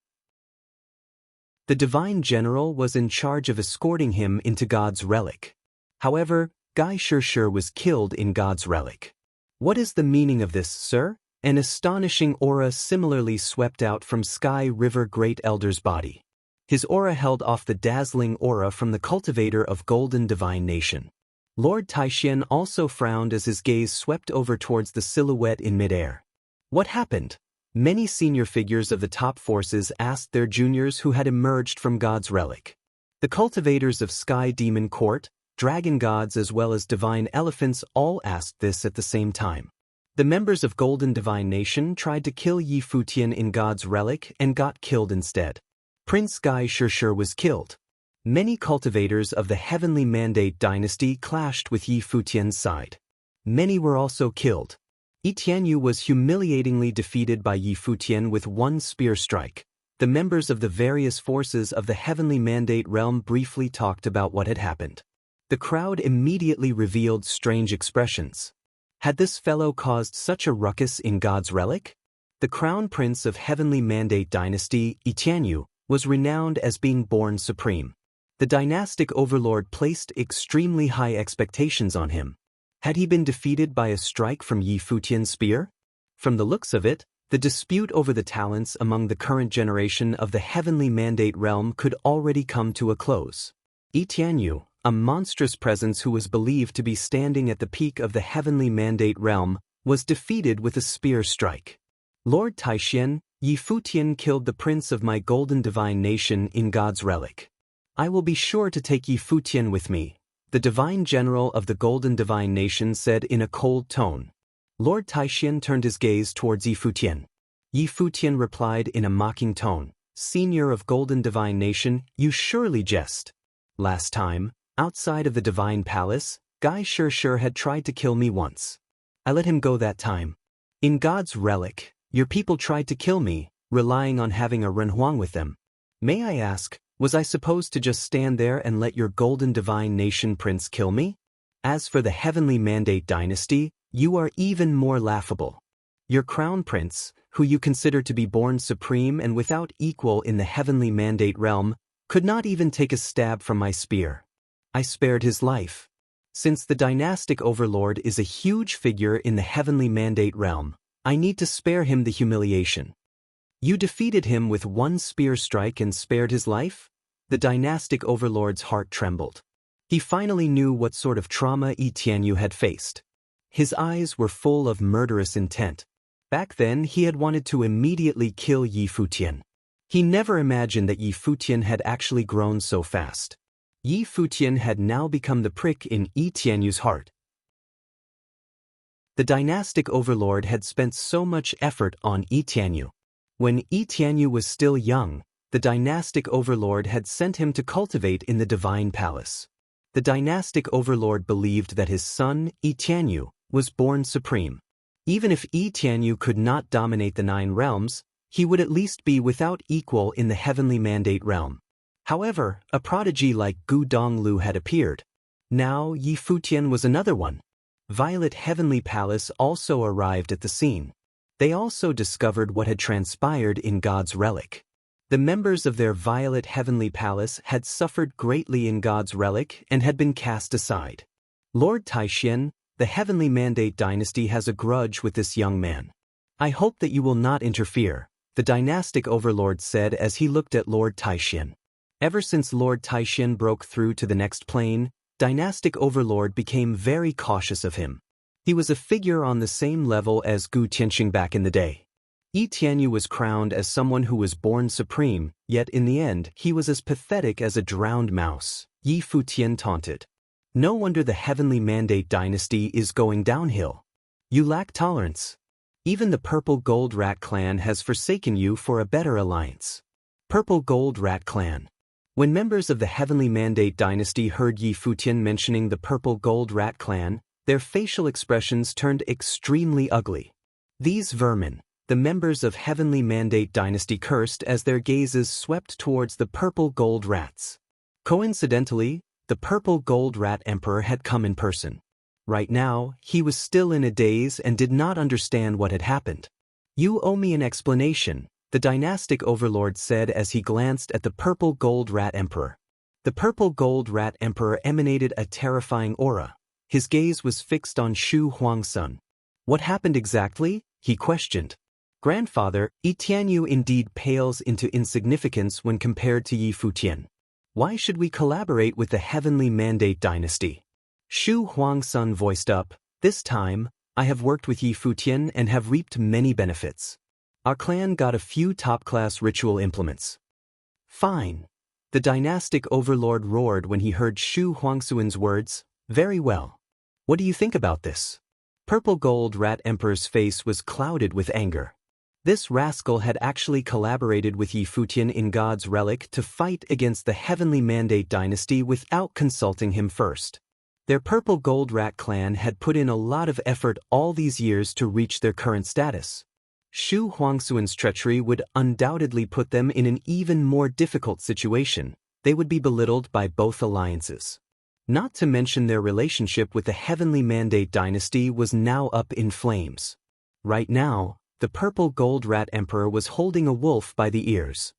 The divine general was in charge of escorting him into God's relic. However, Gai Shishir was killed in God's relic. What is the meaning of this, sir? An astonishing aura similarly swept out from Sky River Great Elder's body. His aura held off the dazzling aura from the cultivator of Golden Divine Nation. Lord Taishuan also frowned as his gaze swept over towards the silhouette in midair. What happened? Many senior figures of the top forces asked their juniors who had emerged from God's relic. The cultivators of Sky Demon Court, dragon gods as well as divine elephants all asked this at the same time. The members of Golden Divine Nation tried to kill Yi Futian in God's relic and got killed instead. Prince Gai Shishir was killed. Many cultivators of the Heavenly Mandate dynasty clashed with Yi Futian's side. Many were also killed. Yi Tianyu was humiliatingly defeated by Yi Futian with one spear strike. The members of the various forces of the Heavenly Mandate realm briefly talked about what had happened. The crowd immediately revealed strange expressions. Had this fellow caused such a ruckus in God's relic? The crown prince of Heavenly Mandate dynasty, Yi Tianyu, was renowned as being born supreme. The dynastic overlord placed extremely high expectations on him. Had he been defeated by a strike from Yi Futian's spear? From the looks of it, the dispute over the talents among the current generation of the Heavenly Mandate realm could already come to a close. Yi Tianyu, a monstrous presence who was believed to be standing at the peak of the Heavenly Mandate realm, was defeated with a spear strike. Lord Taishuan, Yi Futian killed the prince of my Golden Divine Nation in God's relic. I will be sure to take Yi Futian with me, the divine general of the Golden Divine Nation said in a cold tone. Lord Taishuan turned his gaze towards Yi Futian. Yi Futian replied in a mocking tone, "Senior of Golden Divine Nation, you surely jest. Last time, outside of the Divine Palace, Gai Shishir had tried to kill me once. I let him go that time. In God's relic, your people tried to kill me, relying on having a Renhuang with them. May I ask, was I supposed to just stand there and let your Golden Divine Nation prince kill me? As for the Heavenly Mandate dynasty, you are even more laughable. Your crown prince, who you consider to be born supreme and without equal in the Heavenly Mandate realm, could not even take a stab from my spear. I spared his life. Since the dynastic overlord is a huge figure in the Heavenly Mandate realm, I need to spare him the humiliation. You defeated him with one spear strike and spared his life? The dynastic overlord's heart trembled. He finally knew what sort of trauma Yi Tianyu had faced. His eyes were full of murderous intent. Back then he had wanted to immediately kill Yi Futian. He never imagined that Yi Futian had actually grown so fast. Yi Futian had now become the prick in Yi Tianyu's heart. The dynastic overlord had spent so much effort on Yi Tianyu. When Yi Tianyu was still young, the dynastic overlord had sent him to cultivate in the divine palace. The dynastic overlord believed that his son, Yi Tianyu, was born supreme. Even if Yi Tianyu could not dominate the 9 realms, he would at least be without equal in the heavenly mandate realm. However, a prodigy like Gu Donglu had appeared. Now Yi Futian was another one. Violet Heavenly Palace also arrived at the scene. They also discovered what had transpired in God's relic. The members of their Violet Heavenly Palace had suffered greatly in God's relic and had been cast aside. Lord Taixian, the Heavenly Mandate dynasty has a grudge with this young man. I hope that you will not interfere, the dynastic overlord said as he looked at Lord Taixian. Ever since Lord Taixian broke through to the next plane, dynastic overlord became very cautious of him. He was a figure on the same level as Gu Tianxing back in the day. Yi Tianyu was crowned as someone who was born supreme, yet in the end he was as pathetic as a drowned mouse, Yi Futian taunted. No wonder the Heavenly Mandate dynasty is going downhill. You lack tolerance. Even the Purple Gold Rat clan has forsaken you for a better alliance. Purple Gold Rat clan. When members of the Heavenly Mandate dynasty heard Yi Futian mentioning the Purple Gold Rat clan, their facial expressions turned extremely ugly. These vermin, the members of Heavenly Mandate dynasty cursed as their gazes swept towards the Purple Gold Rats. Coincidentally, the Purple Gold Rat Emperor had come in person. Right now, he was still in a daze and did not understand what had happened. You owe me an explanation, the dynastic overlord said as he glanced at the Purple Gold Rat Emperor. The Purple Gold Rat Emperor emanated a terrifying aura. His gaze was fixed on Shu Huangsun. What happened exactly? He questioned. Grandfather, Yi Tianyu indeed pales into insignificance when compared to Yi Futian. Why should we collaborate with the Heavenly Mandate dynasty? Shu Huangsun voiced up, this time, I have worked with Yi Futian and have reaped many benefits. Our clan got a few top-class ritual implements. Fine. The dynastic overlord roared when he heard Shu Huangsun's words, very well. What do you think about this? Purple Gold Rat Emperor's face was clouded with anger. This rascal had actually collaborated with Yi Futian in God's relic to fight against the Heavenly Mandate dynasty without consulting him first. Their Purple Gold Rat clan had put in a lot of effort all these years to reach their current status. Shu Huangsun's treachery would undoubtedly put them in an even more difficult situation. They would be belittled by both alliances. Not to mention their relationship with the Heavenly Mandate dynasty was now up in flames. Right now, the Purple Gold Rat Emperor was holding a wolf by the ears.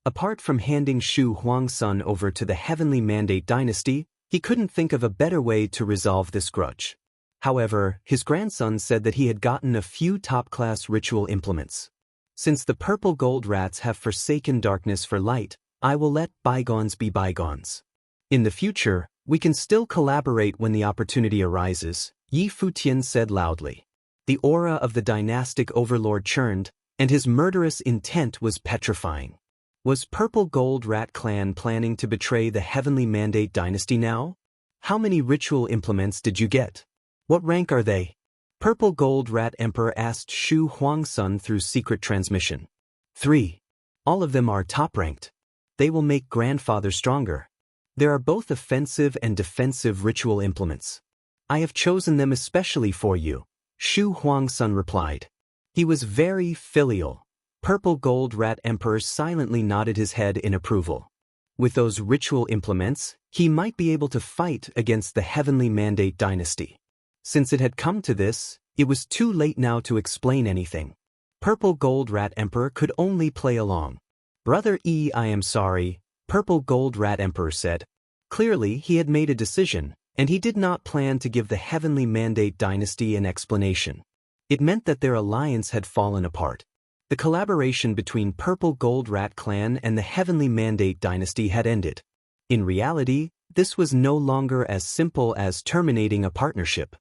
Apart from handing Shu Huangsun over to the Heavenly Mandate dynasty, he couldn't think of a better way to resolve this grudge. However, his grandson said that he had gotten a few top-class ritual implements. Since the Purple Gold Rats have forsaken darkness for light, I will let bygones be bygones. In the future, we can still collaborate when the opportunity arises, Yi Futian said loudly. The aura of the dynastic overlord churned, and his murderous intent was petrifying. Was Purple Gold Rat clan planning to betray the Heavenly Mandate dynasty now? How many ritual implements did you get? What rank are they? Purple Gold Rat Emperor asked Shu Huangsun through secret transmission. 3. All of them are top-ranked. They will make grandfather stronger. There are both offensive and defensive ritual implements. I have chosen them especially for you, Shu Huangsun replied. He was very filial. Purple Gold Rat Emperor silently nodded his head in approval. With those ritual implements, he might be able to fight against the Heavenly Mandate dynasty. Since it had come to this, it was too late now to explain anything. Purple Gold Rat Emperor could only play along. Brother E, I am sorry, Purple Gold Rat Emperor said. Clearly, he had made a decision, and he did not plan to give the Heavenly Mandate dynasty an explanation. It meant that their alliance had fallen apart. The collaboration between Purple Gold Rat clan and the Heavenly Mandate dynasty had ended. In reality, this was no longer as simple as terminating a partnership.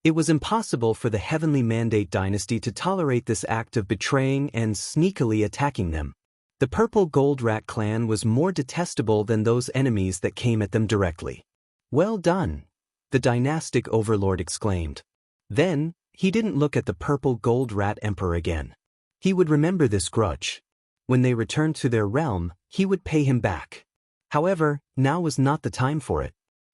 It was impossible for the Heavenly Mandate dynasty to tolerate this act of betraying and sneakily attacking them. The purple gold rat clan was more detestable than those enemies that came at them directly. "Well done," the dynastic overlord exclaimed. Then, he didn't look at the purple gold rat emperor again. He would remember this grudge. When they returned to their realm, he would pay him back. However, now was not the time for it.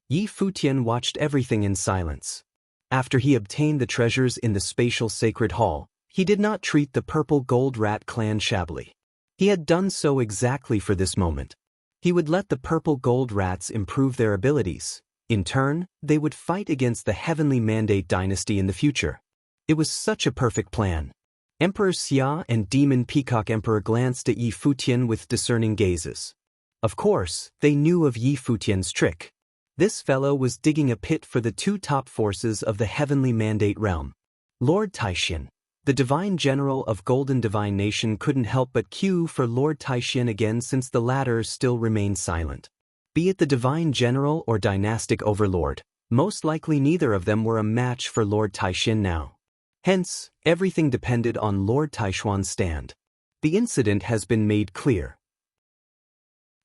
Yi Futian watched everything in silence. After he obtained the treasures in the spatial sacred hall, he did not treat the purple gold rat clan shabbily. He had done so exactly for this moment. He would let the purple gold rats improve their abilities. In turn, they would fight against the Heavenly Mandate dynasty in the future. It was such a perfect plan. Emperor Xia and Demon Peacock Emperor glanced at Yi Futian with discerning gazes. Of course, they knew of Yi Futian's trick. This fellow was digging a pit for the two top forces of the Heavenly Mandate realm. Lord Taishin, the Divine General of Golden Divine Nation, couldn't help but cue for Lord Taishin again, since the latter still remained silent. Be it the Divine General or Dynastic Overlord, most likely neither of them were a match for Lord Taishin now. Hence, everything depended on Lord Taishuan's stand. The incident has been made clear.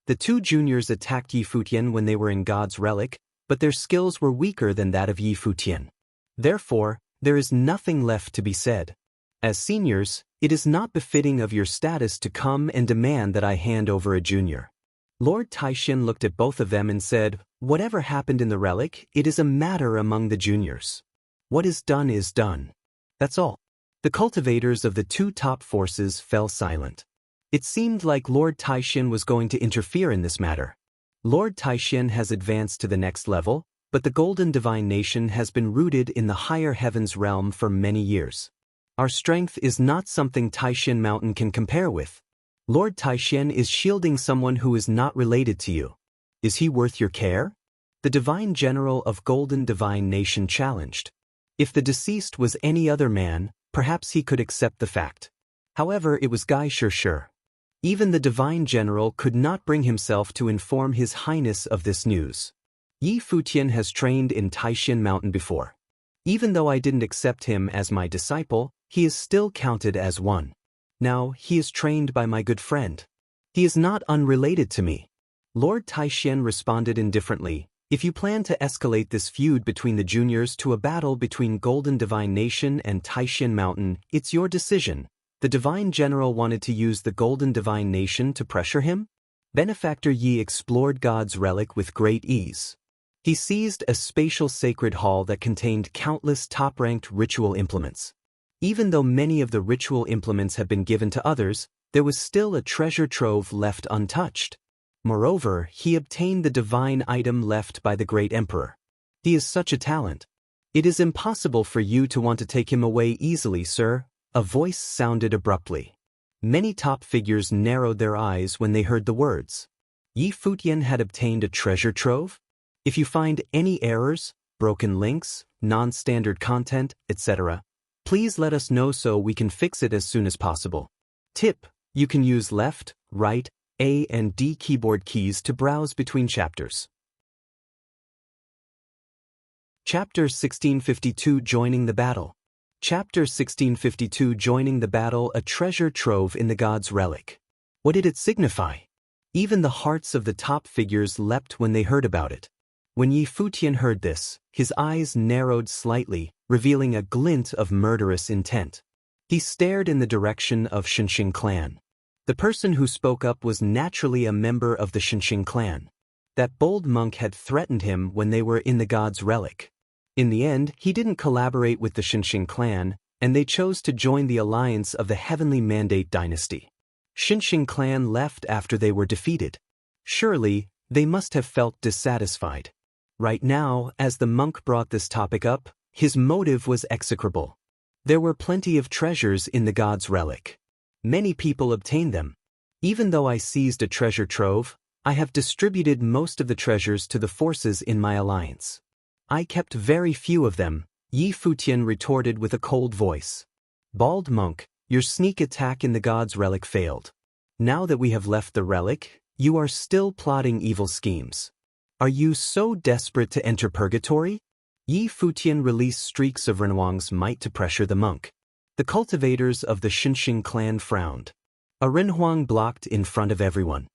The two juniors attacked Yi Futian when they were in God's Relic, but their skills were weaker than that of Yi Futian. Therefore, there is nothing left to be said. As seniors, it is not befitting of your status to come and demand that I hand over a junior. Lord Taishin looked at both of them and said, "Whatever happened in the relic, it is a matter among the juniors. What is done is done. That's all." The cultivators of the two top forces fell silent. It seemed like Lord Taishin was going to interfere in this matter. Lord Taishin has advanced to the next level, but the Golden Divine Nation has been rooted in the higher heavens realm for many years. Our strength is not something Taishin Mountain can compare with. Lord Taishin is shielding someone who is not related to you. Is he worth your care? The Divine General of Golden Divine Nation challenged. If the deceased was any other man, perhaps he could accept the fact. However, it was Gai Shir. Even the Divine General could not bring himself to inform His Highness of this news. Yi Futian has trained in Taishin Mountain before. Even though I didn't accept him as my disciple, he is still counted as one. Now, he is trained by my good friend. He is not unrelated to me. Lord Taishin responded indifferently. If you plan to escalate this feud between the juniors to a battle between Golden Divine Nation and Taishin Mountain, it's your decision. The Divine General wanted to use the Golden Divine Nation to pressure him? Benefactor Yi explored God's relic with great ease. He seized a spatial sacred hall that contained countless top-ranked ritual implements. Even though many of the ritual implements had been given to others, there was still a treasure trove left untouched. Moreover, he obtained the divine item left by the great emperor. He is such a talent. It is impossible for you to want to take him away easily, sir, a voice sounded abruptly. Many top figures narrowed their eyes when they heard the words. Yi Futian had obtained a treasure trove? If you find any errors, broken links, non-standard content, etc., please let us know so we can fix it as soon as possible. Tip: you can use left, right, A and D keyboard keys to browse between chapters. Chapter 1652 Joining the Battle. Chapter 1652 Joining the Battle, a treasure trove in the God's Relic. What did it signify? Even the hearts of the top figures leapt when they heard about it. When Yi Futian heard this, his eyes narrowed slightly, revealing a glint of murderous intent. He stared in the direction of Shenxing clan. The person who spoke up was naturally a member of the Shenxing clan. That bold monk had threatened him when they were in the God's Relic. In the end, he didn't collaborate with the Shenxing clan, and they chose to join the alliance of the Heavenly Mandate dynasty. Shenxing clan left after they were defeated. Surely, they must have felt dissatisfied. Right now, as the monk brought this topic up, his motive was execrable. There were plenty of treasures in the God's Relic. Many people obtained them. Even though I seized a treasure trove, I have distributed most of the treasures to the forces in my alliance. I kept very few of them, Yi Futian retorted with a cold voice. Bald monk, your sneak attack in the God's Relic failed. Now that we have left the relic, you are still plotting evil schemes. Are you so desperate to enter purgatory? Yi Futian released streaks of Renwang's might to pressure the monk. The cultivators of the Shenxing clan frowned. A Renhuang blocked in front of everyone.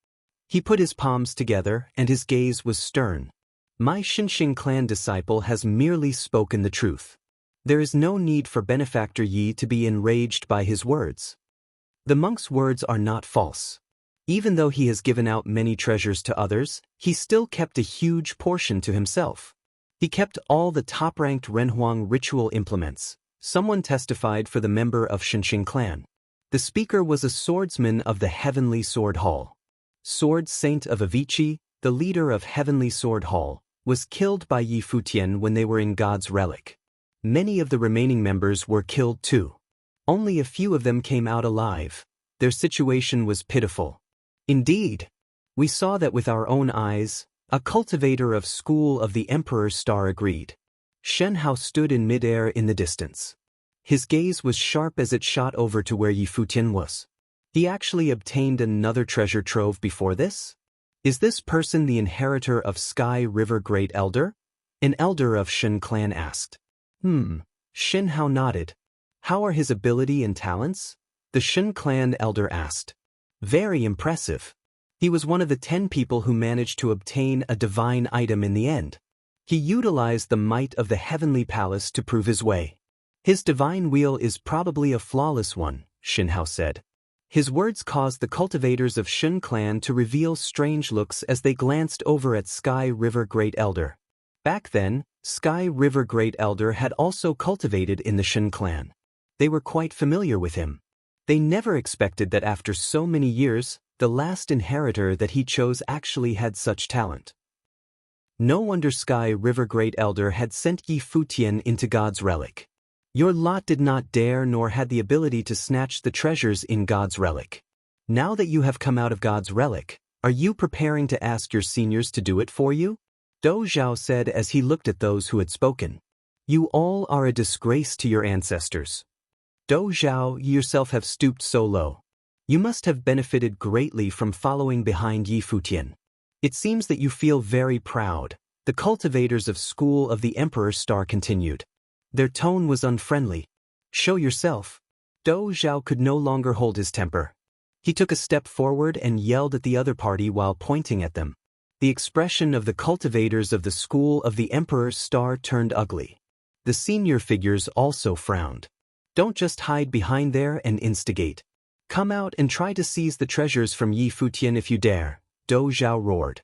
He put his palms together and his gaze was stern. My Xinxing clan disciple has merely spoken the truth. There is no need for benefactor Yi to be enraged by his words. The monk's words are not false. Even though he has given out many treasures to others, he still kept a huge portion to himself. He kept all the top-ranked Renhuang ritual implements. Someone testified for the member of Xinxing clan. The speaker was a swordsman of the Heavenly Sword Hall. Sword Saint of Avicii, the leader of Heavenly Sword Hall, was killed by Yi Futian when they were in God's relic. Many of the remaining members were killed too. Only a few of them came out alive. Their situation was pitiful. Indeed, we saw that with our own eyes. A cultivator of School of the Emperor's Star agreed. Shen Hao stood in midair in the distance. His gaze was sharp as it shot over to where Yi Futian was. He actually obtained another treasure trove before this? Is this person the inheritor of Sky River Great Elder? An elder of Shen clan asked. Shen Hao nodded. How are his ability and talents? The Shen clan elder asked. Very impressive. He was one of the 10 people who managed to obtain a divine item in the end. He utilized the might of the heavenly palace to prove his way. His divine wheel is probably a flawless one, Shen Hao said. His words caused the cultivators of Shen clan to reveal strange looks as they glanced over at Sky River Great Elder. Back then, Sky River Great Elder had also cultivated in the Shen clan. They were quite familiar with him. They never expected that after so many years, the last inheritor that he chose actually had such talent. No wonder Sky River Great Elder had sent Yi Futian into God's relic. Your lot did not dare nor had the ability to snatch the treasures in God's relic. Now that you have come out of God's relic, are you preparing to ask your seniors to do it for you? Dou Zhao said as he looked at those who had spoken. You all are a disgrace to your ancestors. Dou Zhao, you yourself have stooped so low. You must have benefited greatly from following behind Yi Futian. It seems that you feel very proud. The cultivators of School of the Emperor's Star continued. Their tone was unfriendly. Show yourself. Dou Zhao could no longer hold his temper. He took a step forward and yelled at the other party while pointing at them. The expression of the cultivators of the School of the Emperor's Star turned ugly. The senior figures also frowned. Don't just hide behind there and instigate. Come out and try to seize the treasures from Yi Futian if you dare, Dou Zhao roared.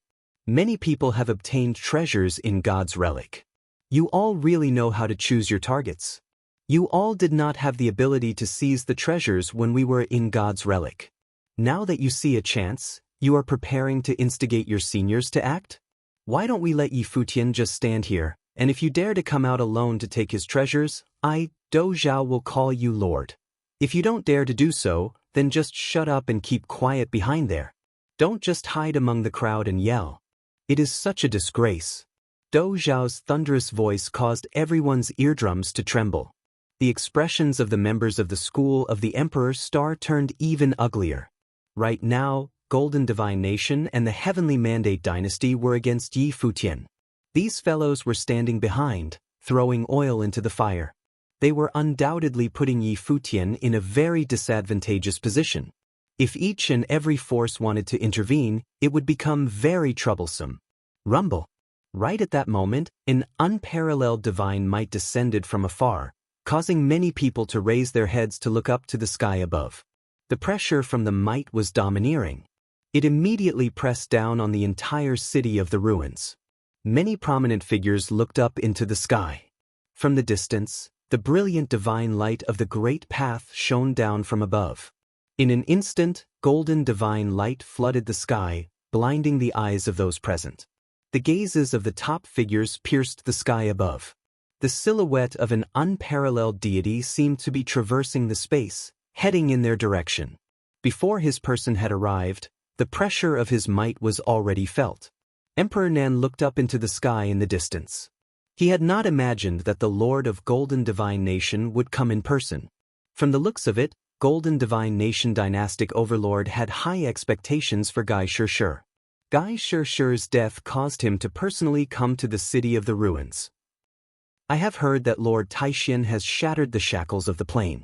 Many people have obtained treasures in God's relic. You all really know how to choose your targets. You all did not have the ability to seize the treasures when we were in God's relic. Now that you see a chance, you are preparing to instigate your seniors to act? Why don't we let Yi Futian just stand here, and if you dare to come out alone to take his treasures, I, Dou Zhao, will call you Lord. If you don't dare to do so, then just shut up and keep quiet behind there. Don't just hide among the crowd and yell. It is such a disgrace. Dou Zhao's thunderous voice caused everyone's eardrums to tremble. The expressions of the members of the School of the Emperor's Star turned even uglier. Right now, Golden Divine Nation and the Heavenly Mandate Dynasty were against Yi Futian. These fellows were standing behind, throwing oil into the fire. They were undoubtedly putting Yi Futian in a very disadvantageous position. If each and every force wanted to intervene, it would become very troublesome. Rumble. Right at that moment, an unparalleled divine might descended from afar, causing many people to raise their heads to look up to the sky above. The pressure from the might was domineering. It immediately pressed down on the entire city of the ruins. Many prominent figures looked up into the sky. From the distance, the brilliant divine light of the great path shone down from above. In an instant, golden divine light flooded the sky, blinding the eyes of those present. The gazes of the top figures pierced the sky above. The silhouette of an unparalleled deity seemed to be traversing the space, heading in their direction. Before his person had arrived, the pressure of his might was already felt. Emperor Nan looked up into the sky in the distance. He had not imagined that the Lord of Golden Divine Nation would come in person. From the looks of it, Golden Divine Nation dynastic overlord had high expectations for Gai Shirshir. Gai Shirshir's death caused him to personally come to the city of the ruins. I have heard that Lord Taishan has shattered the shackles of the plane.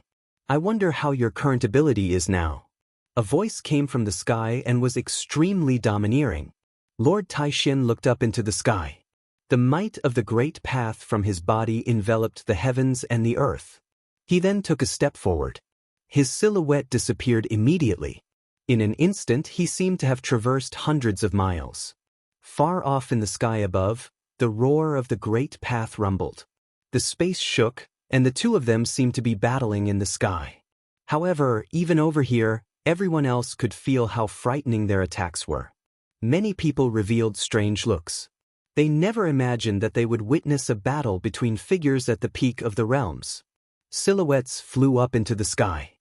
I wonder how your current ability is now. A voice came from the sky and was extremely domineering. Lord Taishin looked up into the sky. The might of the great path from his body enveloped the heavens and the earth. He then took a step forward. His silhouette disappeared immediately. In an instant he seemed to have traversed hundreds of miles. Far off in the sky above, the roar of the great path rumbled. The space shook, and the two of them seemed to be battling in the sky. However, even over here, everyone else could feel how frightening their attacks were. Many people revealed strange looks. They never imagined that they would witness a battle between figures at the peak of the realms. Silhouettes flew up into the sky.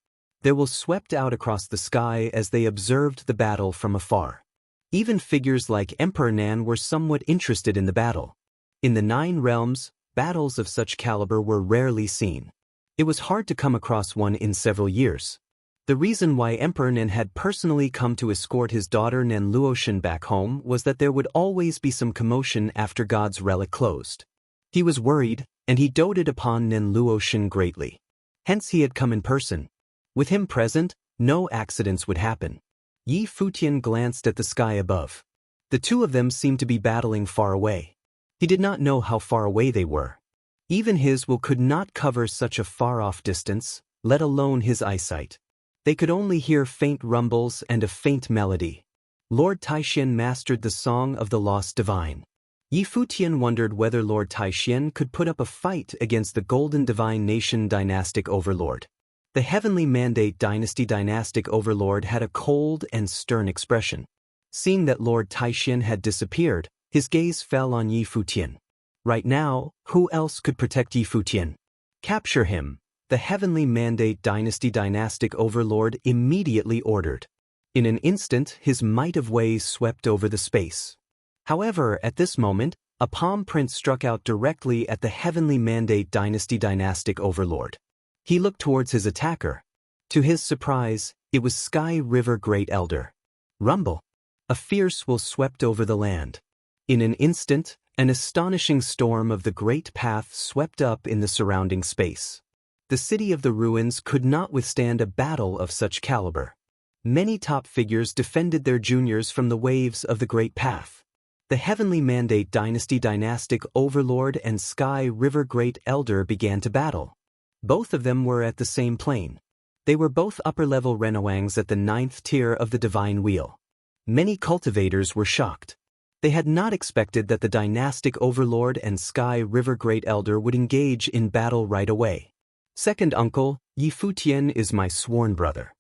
They were swept out across the sky as they observed the battle from afar. Even figures like Emperor Nan were somewhat interested in the battle. In the 9 realms, battles of such caliber were rarely seen. It was hard to come across one in several years. The reason why Emperor Nan had personally come to escort his daughter Nan Luoshan back home was that there would always be some commotion after God's relic closed. He was worried, and he doted upon Nan Luoshan greatly. Hence he had come in person. With him present, no accidents would happen. Yi Futian glanced at the sky above. The two of them seemed to be battling far away. He did not know how far away they were. Even his will could not cover such a far-off distance, let alone his eyesight. They could only hear faint rumbles and a faint melody. Lord Taishin mastered the song of the lost divine. Yi Futian wondered whether Lord Taishin could put up a fight against the Golden Divine Nation dynastic overlord. The Heavenly Mandate Dynasty dynastic overlord had a cold and stern expression. Seeing that Lord Taishin had disappeared, his gaze fell on Yi Futian. Right now, who else could protect Yi Futian? Capture him, the Heavenly Mandate Dynasty dynastic overlord immediately ordered. In an instant, his might of ways swept over the space. However, at this moment, a palm print struck out directly at the Heavenly Mandate Dynasty dynastic overlord. He looked towards his attacker. To his surprise, it was Sky River Great Elder. Rumble! A fierce will swept over the land. In an instant, an astonishing storm of the great path swept up in the surrounding space. The city of the ruins could not withstand a battle of such caliber. Many top figures defended their juniors from the waves of the great path. The Heavenly Mandate Dynasty dynastic overlord and Sky River Great Elder began to battle. Both of them were at the same plane. They were both upper-level Renowangs at the 9th tier of the Divine Wheel. Many cultivators were shocked. They had not expected that the dynastic overlord and Sky River Great Elder would engage in battle right away. Second uncle, Yi Futian is my sworn brother.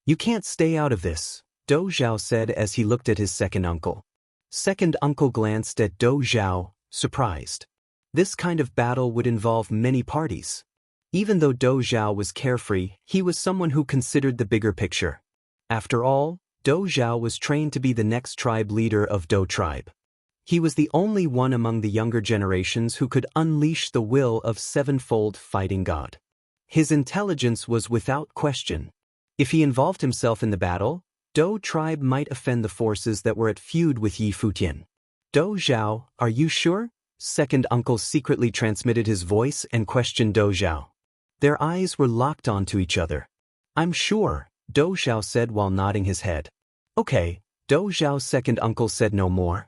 You can't stay out of this, Do Zhao said as he looked at his second uncle. Second uncle glanced at Do Zhao, surprised. This kind of battle would involve many parties. Even though Do Zhao was carefree, he was someone who considered the bigger picture. After all, Do Zhao was trained to be the next tribe leader of Do tribe. He was the only one among the younger generations who could unleash the will of sevenfold fighting god. His intelligence was without question. If he involved himself in the battle, Do tribe might offend the forces that were at feud with Yi Futian. Do Zhao, are you sure? Second uncle secretly transmitted his voice and questioned Do Zhao. Their eyes were locked onto each other. I'm sure, Do Zhao said while nodding his head. Okay, Do Zhao's second uncle said no more.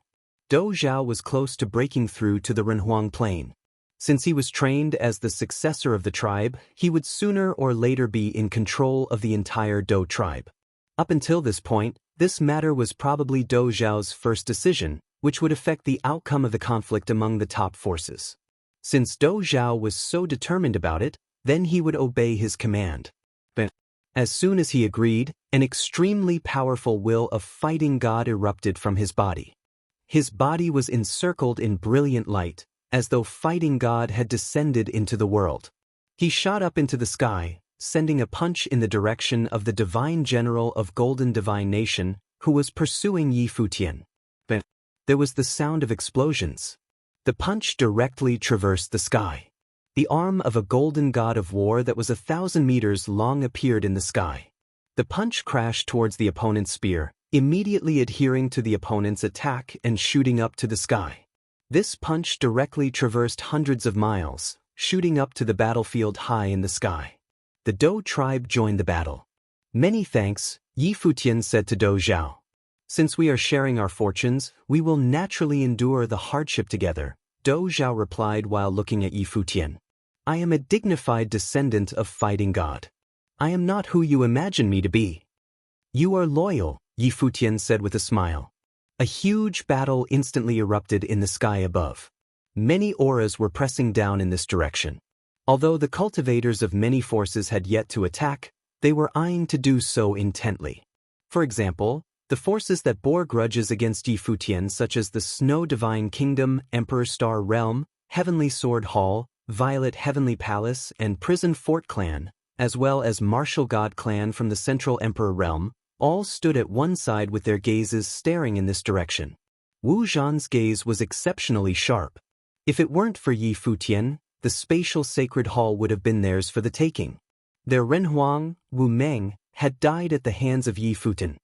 Do Zhao was close to breaking through to the Renhuang Plain. Since he was trained as the successor of the tribe, he would sooner or later be in control of the entire Do tribe. Up until this point, this matter was probably Do Zhao's first decision, which would affect the outcome of the conflict among the top forces. Since Do Zhao was so determined about it, then he would obey his command. But as soon as he agreed, an extremely powerful will of fighting god erupted from his body. His body was encircled in brilliant light, as though fighting god had descended into the world. He shot up into the sky, sending a punch in the direction of the divine general of Golden Divine Nation, who was pursuing Yi Futian. But there was the sound of explosions. The punch directly traversed the sky. The arm of a golden god of war that was 1,000 meters long appeared in the sky. The punch crashed towards the opponent's spear, immediately adhering to the opponent's attack and shooting up to the sky. This punch directly traversed hundreds of miles, shooting up to the battlefield high in the sky. The Do tribe joined the battle. Many thanks, Yi Futian said to Do Zhao. Since we are sharing our fortunes, we will naturally endure the hardship together, Do Zhao replied while looking at Yi Futian. I am a dignified descendant of fighting God. I am not who you imagine me to be. You are loyal, Yi Futian said with a smile. A huge battle instantly erupted in the sky above. Many auras were pressing down in this direction. Although the cultivators of many forces had yet to attack, they were eyeing to do so intently. For example, the forces that bore grudges against Yi Futian, such as the Snow Divine Kingdom, Emperor Star Realm, Heavenly Sword Hall, Violet Heavenly Palace, and Prison Fort Clan, as well as Martial God Clan from the Central Emperor Realm, all stood at one side with their gazes staring in this direction. Wu Zhan's gaze was exceptionally sharp. If it weren't for Yi Futian, the spatial sacred hall would have been theirs for the taking. Their Renhuang, Wu Meng, had died at the hands of Yi Futian.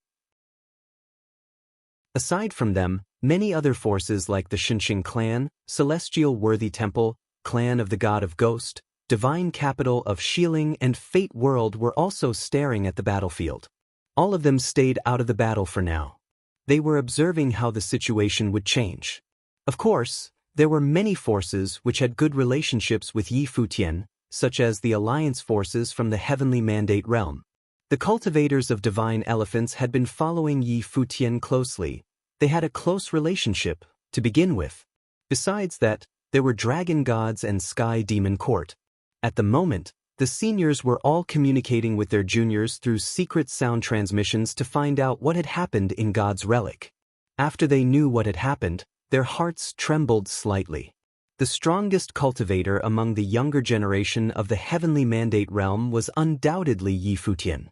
Aside from them, many other forces like the Shenxing Clan, Celestial Worthy Temple, Clan of the God of Ghost, Divine Capital of Shieling, and Fate World were also staring at the battlefield. All of them stayed out of the battle for now. They were observing how the situation would change. Of course, there were many forces which had good relationships with Yi Futian, such as the alliance forces from the Heavenly Mandate Realm. The cultivators of divine elephants had been following Yi Futian closely. They had a close relationship, to begin with. Besides that, there were dragon gods and sky demon court. At the moment, the seniors were all communicating with their juniors through secret sound transmissions to find out what had happened in God's relic. After they knew what had happened, their hearts trembled slightly. The strongest cultivator among the younger generation of the Heavenly Mandate Realm was undoubtedly Yi Futian.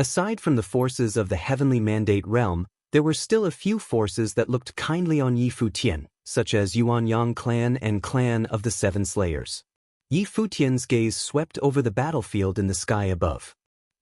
Aside from the forces of the Heavenly Mandate Realm, there were still a few forces that looked kindly on Yi Futian, such as Yuanyang Clan and Clan of the Seven Slayers. Yi Futian's gaze swept over the battlefield in the sky above.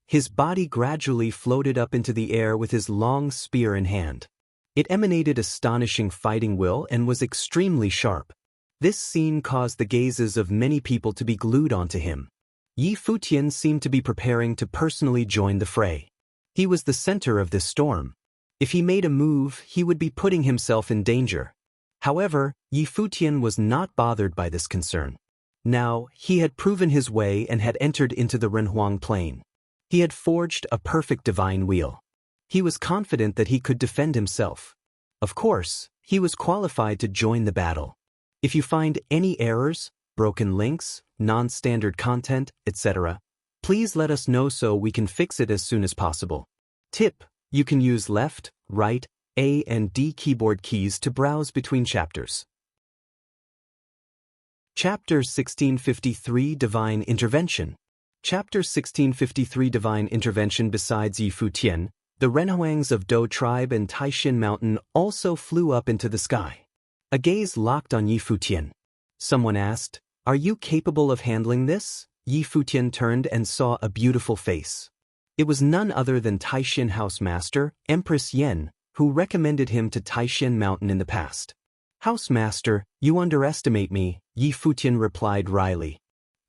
His body gradually floated up into the air with his long spear in hand. It emanated astonishing fighting will and was extremely sharp. This scene caused the gazes of many people to be glued onto him. Yi Futian seemed to be preparing to personally join the fray. He was the center of this storm. If he made a move, he would be putting himself in danger. However, Yi Futian was not bothered by this concern. Now, he had proven his way and had entered into the Renhuang Plain. He had forged a perfect divine wheel. He was confident that he could defend himself. Of course, he was qualified to join the battle. If you find any errors, broken links, non-standard content, etc., please let us know so we can fix it as soon as possible. Tip: you can use left, right, A and D keyboard keys to browse between chapters. Chapter 1653 Divine Intervention. Chapter 1653 Divine Intervention. Besides Yi Futian, the Renhuangs of Dou Tribe and Taishin Mountain also flew up into the sky. A gaze locked on Yi Futian. Someone asked, "Are you capable of handling this?" Yi Futian turned and saw a beautiful face. It was none other than Taishin Housemaster, Empress Yen, who recommended him to Taishin Mountain in the past. "Housemaster, you underestimate me," Yi Futian replied wryly.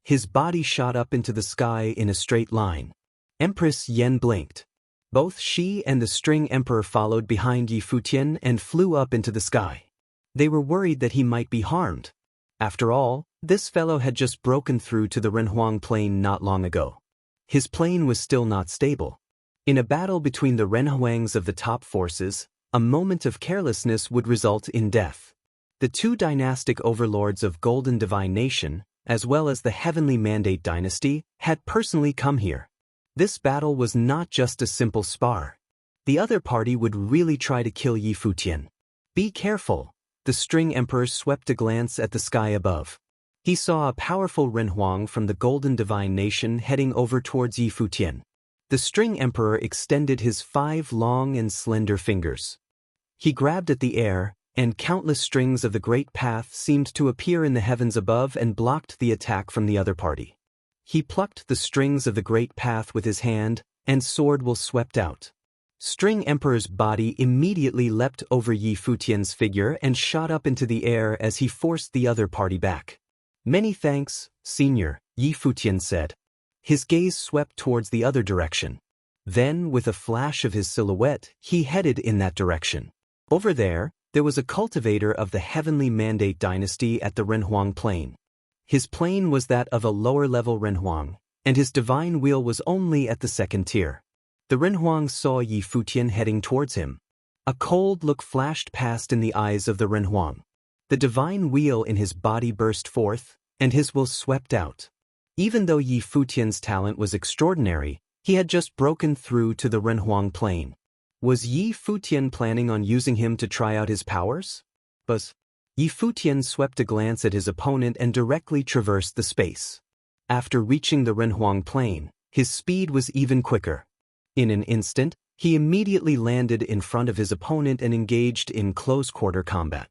His body shot up into the sky in a straight line. Empress Yen blinked. Both she and the String Emperor followed behind Yi Futian and flew up into the sky. They were worried that he might be harmed. After all, this fellow had just broken through to the Renhuang Plain not long ago. His plane was still not stable. In a battle between the Renhuangs of the top forces, a moment of carelessness would result in death. The two dynastic overlords of Golden Divine Nation, as well as the Heavenly Mandate Dynasty, had personally come here. This battle was not just a simple spar. The other party would really try to kill Yi Futian. Be careful. The String Emperor swept a glance at the sky above. He saw a powerful Renhuang from the Golden Divine Nation heading over towards Yi Futian. The String Emperor extended his 5 long and slender fingers. He grabbed at the air, and countless strings of the Great Path seemed to appear in the heavens above and blocked the attack from the other party. He plucked the strings of the Great Path with his hand, and sword will swept out. String Emperor's body immediately leapt over Yi Futian's figure and shot up into the air as he forced the other party back. "Many thanks, Senior," Yi Futian said. His gaze swept towards the other direction. Then, with a flash of his silhouette, he headed in that direction. Over there was a cultivator of the Heavenly Mandate dynasty at the Renhuang Plain. His plane was that of a lower-level Renhuang, and his divine wheel was only at the second tier. The Renhuang saw Yi Futian heading towards him. A cold look flashed past in the eyes of the Renhuang. The divine wheel in his body burst forth, and his will swept out. Even though Yi Futian's talent was extraordinary, he had just broken through to the Renhuang Plain. Was Yi Futian planning on using him to try out his powers? But Yi Futian swept a glance at his opponent and directly traversed the space. After reaching the Renhuang Plain, his speed was even quicker. In an instant, he immediately landed in front of his opponent and engaged in close-quarter combat.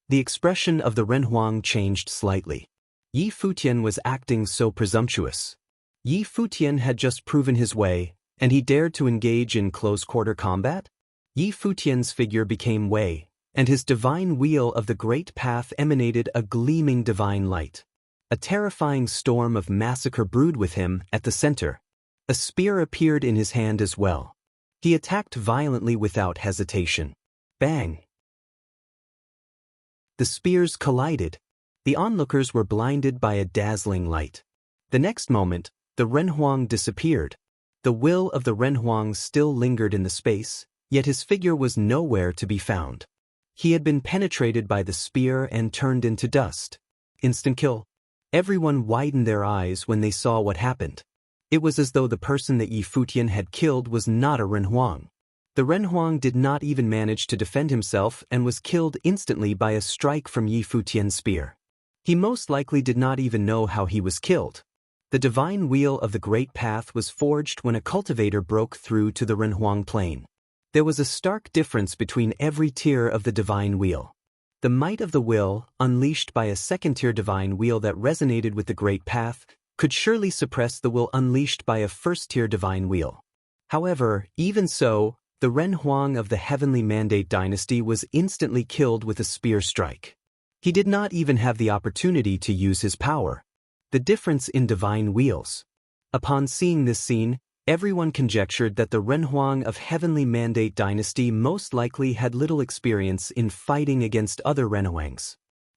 The expression of the Renhuang changed slightly. Yi Futian was acting so presumptuous. Yi Futian had just proven his way, and he dared to engage in close-quarter combat? Yi Futian's figure became Wei, and his divine wheel of the great path emanated a gleaming divine light. A terrifying storm of massacre brewed with him at the center. A spear appeared in his hand as well. He attacked violently without hesitation. Bang! The spears collided. The onlookers were blinded by a dazzling light. The next moment, the Renhuang disappeared. The will of the Renhuang still lingered in the space, yet his figure was nowhere to be found. He had been penetrated by the spear and turned into dust. Instant kill. Everyone widened their eyes when they saw what happened. It was as though the person that Yi Futian had killed was not a Renhuang. The Renhuang did not even manage to defend himself and was killed instantly by a strike from Yi Futian's spear. He most likely did not even know how he was killed. The divine wheel of the Great Path was forged when a cultivator broke through to the Renhuang Plain. There was a stark difference between every tier of the divine wheel. The might of the will, unleashed by a second-tier divine wheel that resonated with the Great Path, could surely suppress the will unleashed by a first-tier divine wheel. However, even so, the Renhuang of the Heavenly Mandate dynasty was instantly killed with a spear strike. He did not even have the opportunity to use his power. The difference in divine wheels. Upon seeing this scene, everyone conjectured that the Renhuang of Heavenly Mandate dynasty most likely had little experience in fighting against other Renhuangs.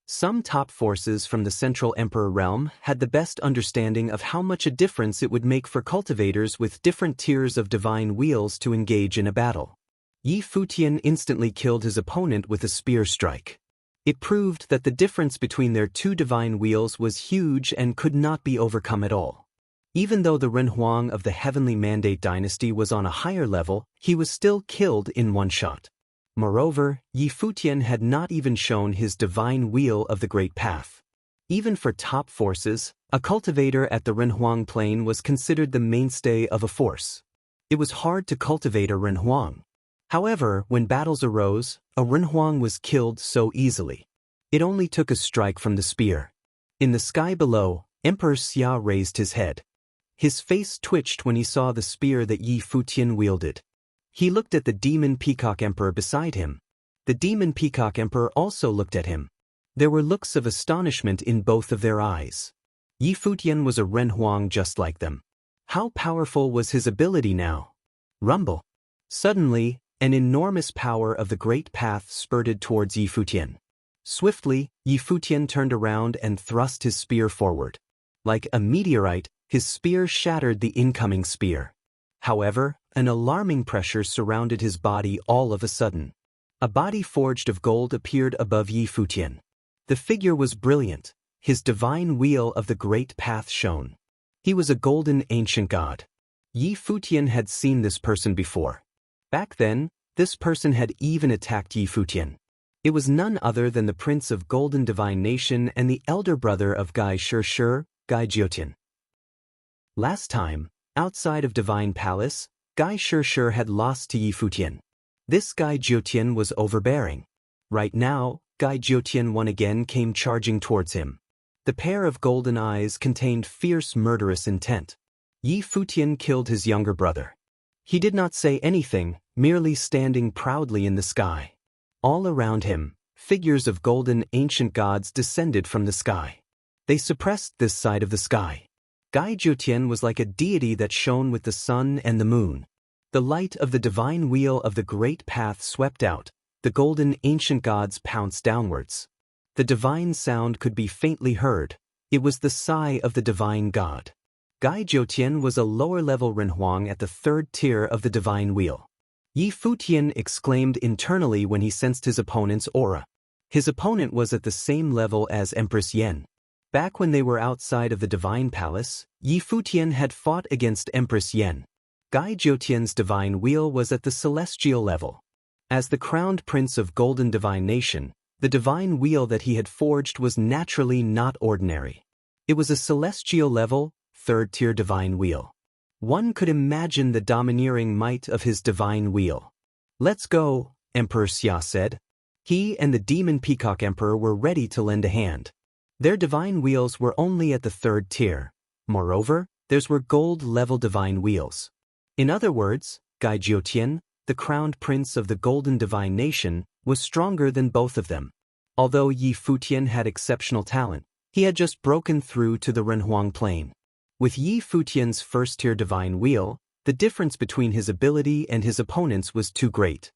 Some top forces from the Central Emperor realm had the best understanding of how much a difference it would make for cultivators with different tiers of divine wheels to engage in a battle. Yi Futian instantly killed his opponent with a spear strike. It proved that the difference between their two divine wheels was huge and could not be overcome at all. Even though the Renhuang of the Heavenly Mandate dynasty was on a higher level, he was still killed in one shot. Moreover, Yi Futian had not even shown his divine wheel of the Great Path. Even for top forces, a cultivator at the Renhuang Plain was considered the mainstay of a force. It was hard to cultivate a Renhuang. However, when battles arose, a Renhuang was killed so easily. It only took a strike from the spear. In the sky below, Emperor Xia raised his head. His face twitched when he saw the spear that Yi Futian wielded. He looked at the Demon Peacock Emperor beside him. The Demon Peacock Emperor also looked at him. There were looks of astonishment in both of their eyes. Yi Futian was a Renhuang just like them. How powerful was his ability now? Rumble. Suddenly, an enormous power of the Great Path spurted towards Yi Futian. Swiftly, Yi Futian turned around and thrust his spear forward. Like a meteorite, his spear shattered the incoming spear. However, an alarming pressure surrounded his body all of a sudden. A body forged of gold appeared above Yi Futian. The figure was brilliant. His divine wheel of the Great Path shone. He was a golden ancient god. Yi Futian had seen this person before. Back then, this person had even attacked Yi Futian. It was none other than the Prince of Golden Divine Nation and the elder brother of Gai Shi, Gai Jiotian. Last time, outside of Divine Palace, Gai Shi had lost to Yi Futian. This Gai Jiotian was overbearing. Right now, Gai Jiotian once again came charging towards him. The pair of golden eyes contained fierce murderous intent. Yi Futian killed his younger brother. He did not say anything, merely standing proudly in the sky. All around him, figures of golden ancient gods descended from the sky. They suppressed this side of the sky. Gai Jiotian was like a deity that shone with the sun and the moon. The light of the divine wheel of the great path swept out, the golden ancient gods pounced downwards. The divine sound could be faintly heard. It was the sigh of the divine god. Gai Jiutian was a lower-level Renhuang at the third tier of the divine wheel. Yi Futian exclaimed internally when he sensed his opponent's aura. His opponent was at the same level as Empress Yen. Back when they were outside of the divine palace, Yi Futian had fought against Empress Yen. Gai Jiutian's divine wheel was at the celestial level. As the crowned prince of Golden Divine Nation, the divine wheel that he had forged was naturally not ordinary. It was a celestial level, third-tier divine wheel. One could imagine the domineering might of his divine wheel. "Let's go," Emperor Xia said. He and the demon peacock emperor were ready to lend a hand. Their divine wheels were only at the third tier. Moreover, theirs were gold-level divine wheels. In other words, Gai Jiutian, the crowned prince of the Golden Divine Nation, was stronger than both of them. Although Yi Futian had exceptional talent, he had just broken through to the Renhuang plane. With Yi Futian's first-tier divine wheel, the difference between his ability and his opponent's was too great.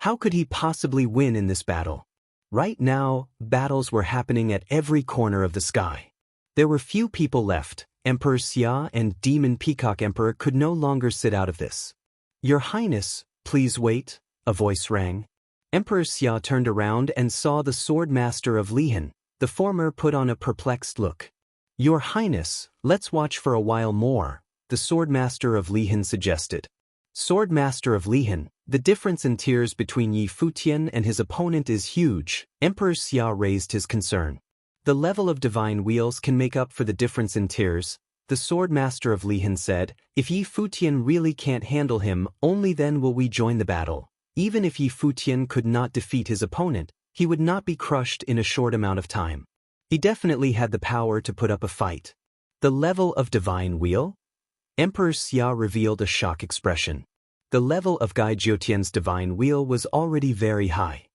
How could he possibly win in this battle? Right now, battles were happening at every corner of the sky. There were few people left. Emperor Xia and Demon Peacock Emperor could no longer sit out of this. "Your Highness, please wait," a voice rang. Emperor Xia turned around and saw the sword master of Lihan. The former put on a perplexed look. "Your Highness, let's watch for a while more," the sword master of Lihan suggested. Sword master of Lihan, the difference in tiers between Yi Futian and his opponent is huge. Emperor Xia raised his concern. "The level of divine wheels can make up for the difference in tiers," the sword master of Lihan said. "If Yi Futian really can't handle him, only then will we join the battle. Even if Yi Futian could not defeat his opponent, he would not be crushed in a short amount of time. He definitely had the power to put up a fight." "The level of divine wheel?" Emperor Xia revealed a shock expression. The level of Gai Jiutian's divine wheel was already very high.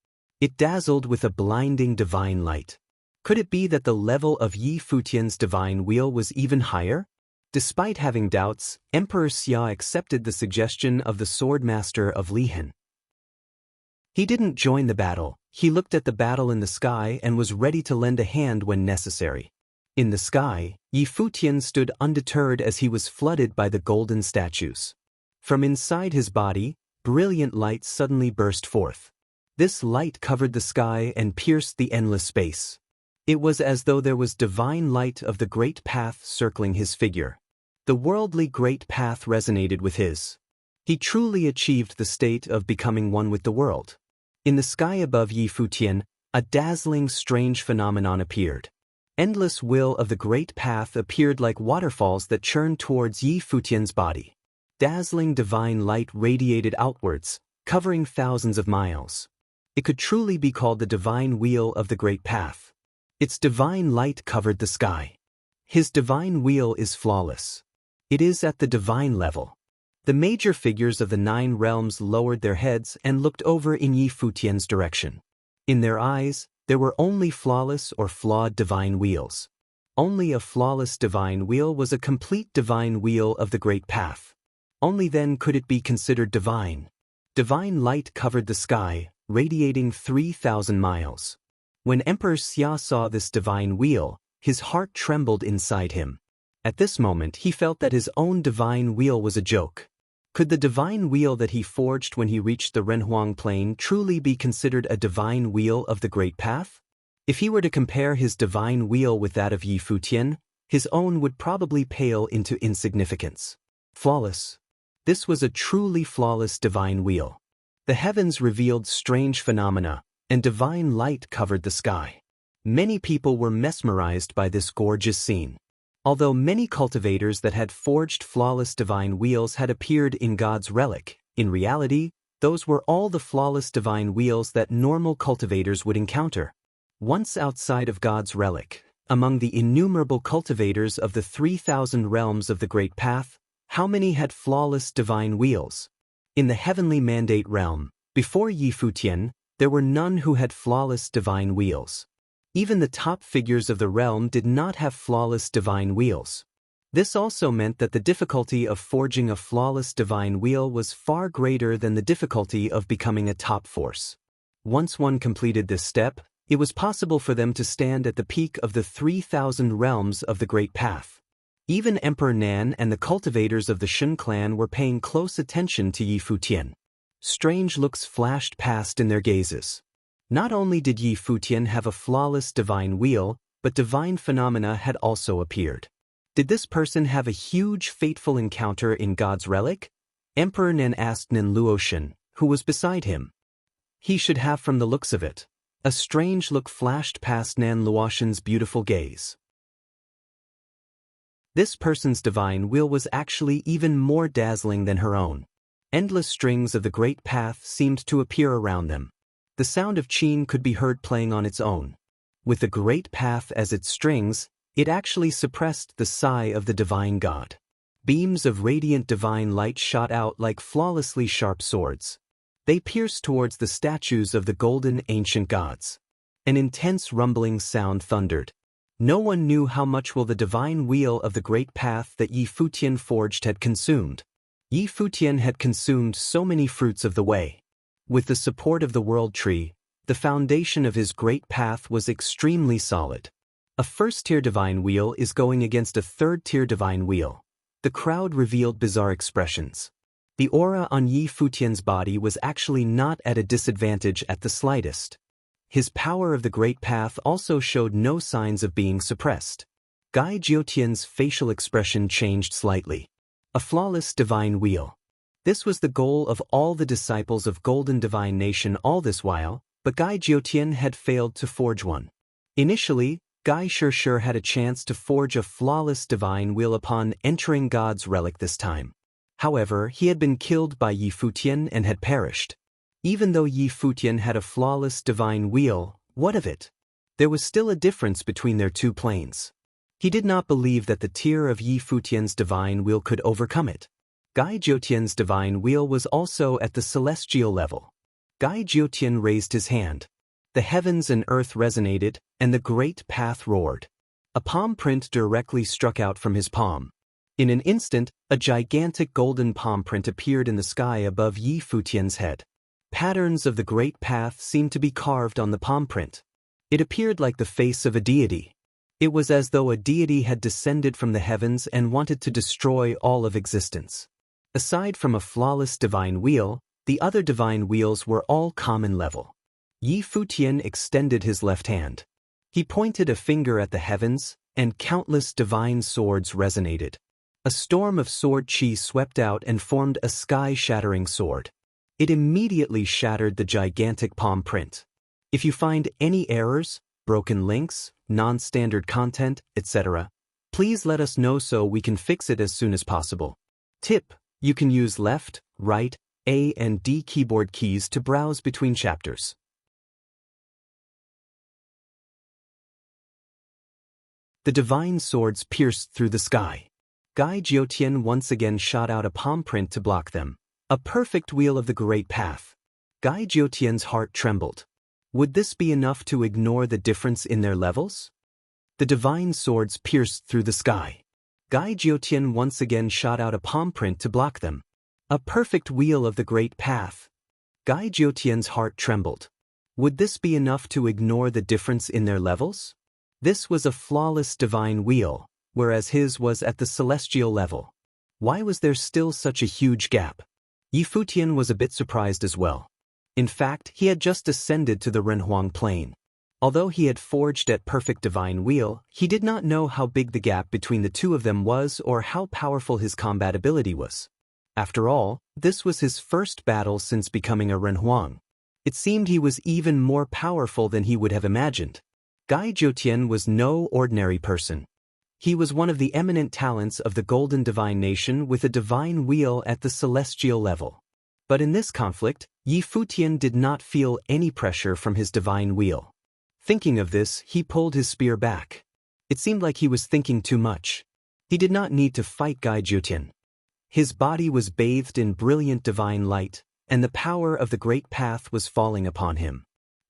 It dazzled with a blinding divine light. Could it be that the level of Yi Futian's divine wheel was even higher? Despite having doubts, Emperor Xia accepted the suggestion of the sword master of Lihan. He didn't join the battle. He looked at the battle in the sky and was ready to lend a hand when necessary. In the sky, Yi Futian stood undeterred as he was flooded by the golden statues. From inside his body, brilliant light suddenly burst forth. This light covered the sky and pierced the endless space. It was as though there was divine light of the great path circling his figure. The worldly great path resonated with his. He truly achieved the state of becoming one with the world. In the sky above Yi Futian, a dazzling strange phenomenon appeared. Endless will of the great path appeared like waterfalls that churned towards Yi Futian's body. Dazzling divine light radiated outwards, covering thousands of miles. It could truly be called the divine wheel of the great path. Its divine light covered the sky. His divine wheel is flawless. It is at the divine level. The major figures of the 9 realms lowered their heads and looked over in Yi Futian's direction. In their eyes, there were only flawless or flawed divine wheels. Only a flawless divine wheel was a complete divine wheel of the great path. Only then could it be considered divine. Divine light covered the sky, radiating 3,000 miles. When Emperor Xia saw this divine wheel, his heart trembled inside him. At this moment he felt that his own divine wheel was a joke. Could the divine wheel that he forged when he reached the Renhuang Plain truly be considered a divine wheel of the great path? If he were to compare his divine wheel with that of Yi Futian, his own would probably pale into insignificance. Flawless. This was a truly flawless divine wheel. The heavens revealed strange phenomena, and divine light covered the sky. Many people were mesmerized by this gorgeous scene. Although many cultivators that had forged flawless divine wheels had appeared in God's relic, in reality, those were all the flawless divine wheels that normal cultivators would encounter. Once outside of God's relic, among the innumerable cultivators of the 3,000 realms of the Great Path, how many had flawless divine wheels? In the heavenly mandate realm, before Yi Futian, there were none who had flawless divine wheels. Even the top figures of the realm did not have flawless divine wheels. This also meant that the difficulty of forging a flawless divine wheel was far greater than the difficulty of becoming a top force. Once one completed this step, it was possible for them to stand at the peak of the 3,000 realms of the Great Path. Even Emperor Nan and the cultivators of the Shun clan were paying close attention to Yi Futian. Strange looks flashed past in their gazes. Not only did Yi Futian have a flawless divine wheel, but divine phenomena had also appeared. Did this person have a huge fateful encounter in God's relic? Emperor Nan asked Nan Luoshan, who was beside him. He should have from the looks of it. A strange look flashed past Nan Luoshan's beautiful gaze. This person's divine wheel was actually even more dazzling than her own. Endless strings of the Great Path seemed to appear around them. The sound of Qin could be heard playing on its own. With the Great Path as its strings, it actually suppressed the sigh of the divine god. Beams of radiant divine light shot out like flawlessly sharp swords. They pierced towards the statues of the golden ancient gods. An intense rumbling sound thundered. No one knew how much will the divine wheel of the Great Path that Yi Futian forged had consumed. Yi Futian had consumed so many fruits of the way. With the support of the World Tree, the foundation of his Great Path was extremely solid. A first-tier divine wheel is going against a third-tier divine wheel. The crowd revealed bizarre expressions. The aura on Yi Futian's body was actually not at a disadvantage at the slightest. His power of the Great Path also showed no signs of being suppressed. Gai Jiotian's facial expression changed slightly. A flawless divine wheel. This was the goal of all the disciples of Golden Divine Nation all this while, but Gai Jiotian had failed to forge one. Initially, Gai Shishir had a chance to forge a flawless divine wheel upon entering God's relic this time. However, he had been killed by Yi Futian and had perished. Even though Yi Futian had a flawless divine wheel, what of it? There was still a difference between their two planes. He did not believe that the tier of Yi Futian's divine wheel could overcome it. Gai Jiotian's divine wheel was also at the celestial level. Gai Jiotian raised his hand. The heavens and earth resonated, and the Great Path roared. A palm print directly struck out from his palm. In an instant, a gigantic golden palm print appeared in the sky above Yi Futian's head. Patterns of the Great Path seemed to be carved on the palm print. It appeared like the face of a deity. It was as though a deity had descended from the heavens and wanted to destroy all of existence. Aside from a flawless divine wheel, the other divine wheels were all common level. Yi Futian extended his left hand. He pointed a finger at the heavens, and countless divine swords resonated. A storm of sword chi swept out and formed a sky-shattering sword. It immediately shattered the gigantic palm print. If you find any errors, broken links, non-standard content, etc., please let us know so we can fix it as soon as possible. Tip: you can use left, right, A and D keyboard keys to browse between chapters. The divine swords pierced through the sky. Gai Jiotian once again shot out a palm print to block them. A perfect wheel of the Great Path. Gai Jiotian's heart trembled. Would this be enough to ignore the difference in their levels? The divine swords pierced through the sky. Gai Jiotian once again shot out a palm print to block them. A perfect wheel of the Great Path. Gai Jiotian's heart trembled. Would this be enough to ignore the difference in their levels? This was a flawless divine wheel, whereas his was at the celestial level. Why was there still such a huge gap? Yi Futian was a bit surprised as well. In fact, he had just ascended to the Renhuang plane. Although he had forged at perfect divine wheel, he did not know how big the gap between the two of them was or how powerful his combat ability was. After all, this was his first battle since becoming a Renhuang. It seemed he was even more powerful than he would have imagined. Gai Jiotian was no ordinary person. He was one of the eminent talents of the Golden Divine Nation with a divine wheel at the celestial level. But in this conflict, Yi Futian did not feel any pressure from his divine wheel. Thinking of this, he pulled his spear back. It seemed like he was thinking too much. He did not need to fight Gai Jiotian. His body was bathed in brilliant divine light, and the power of the Great Path was falling upon him.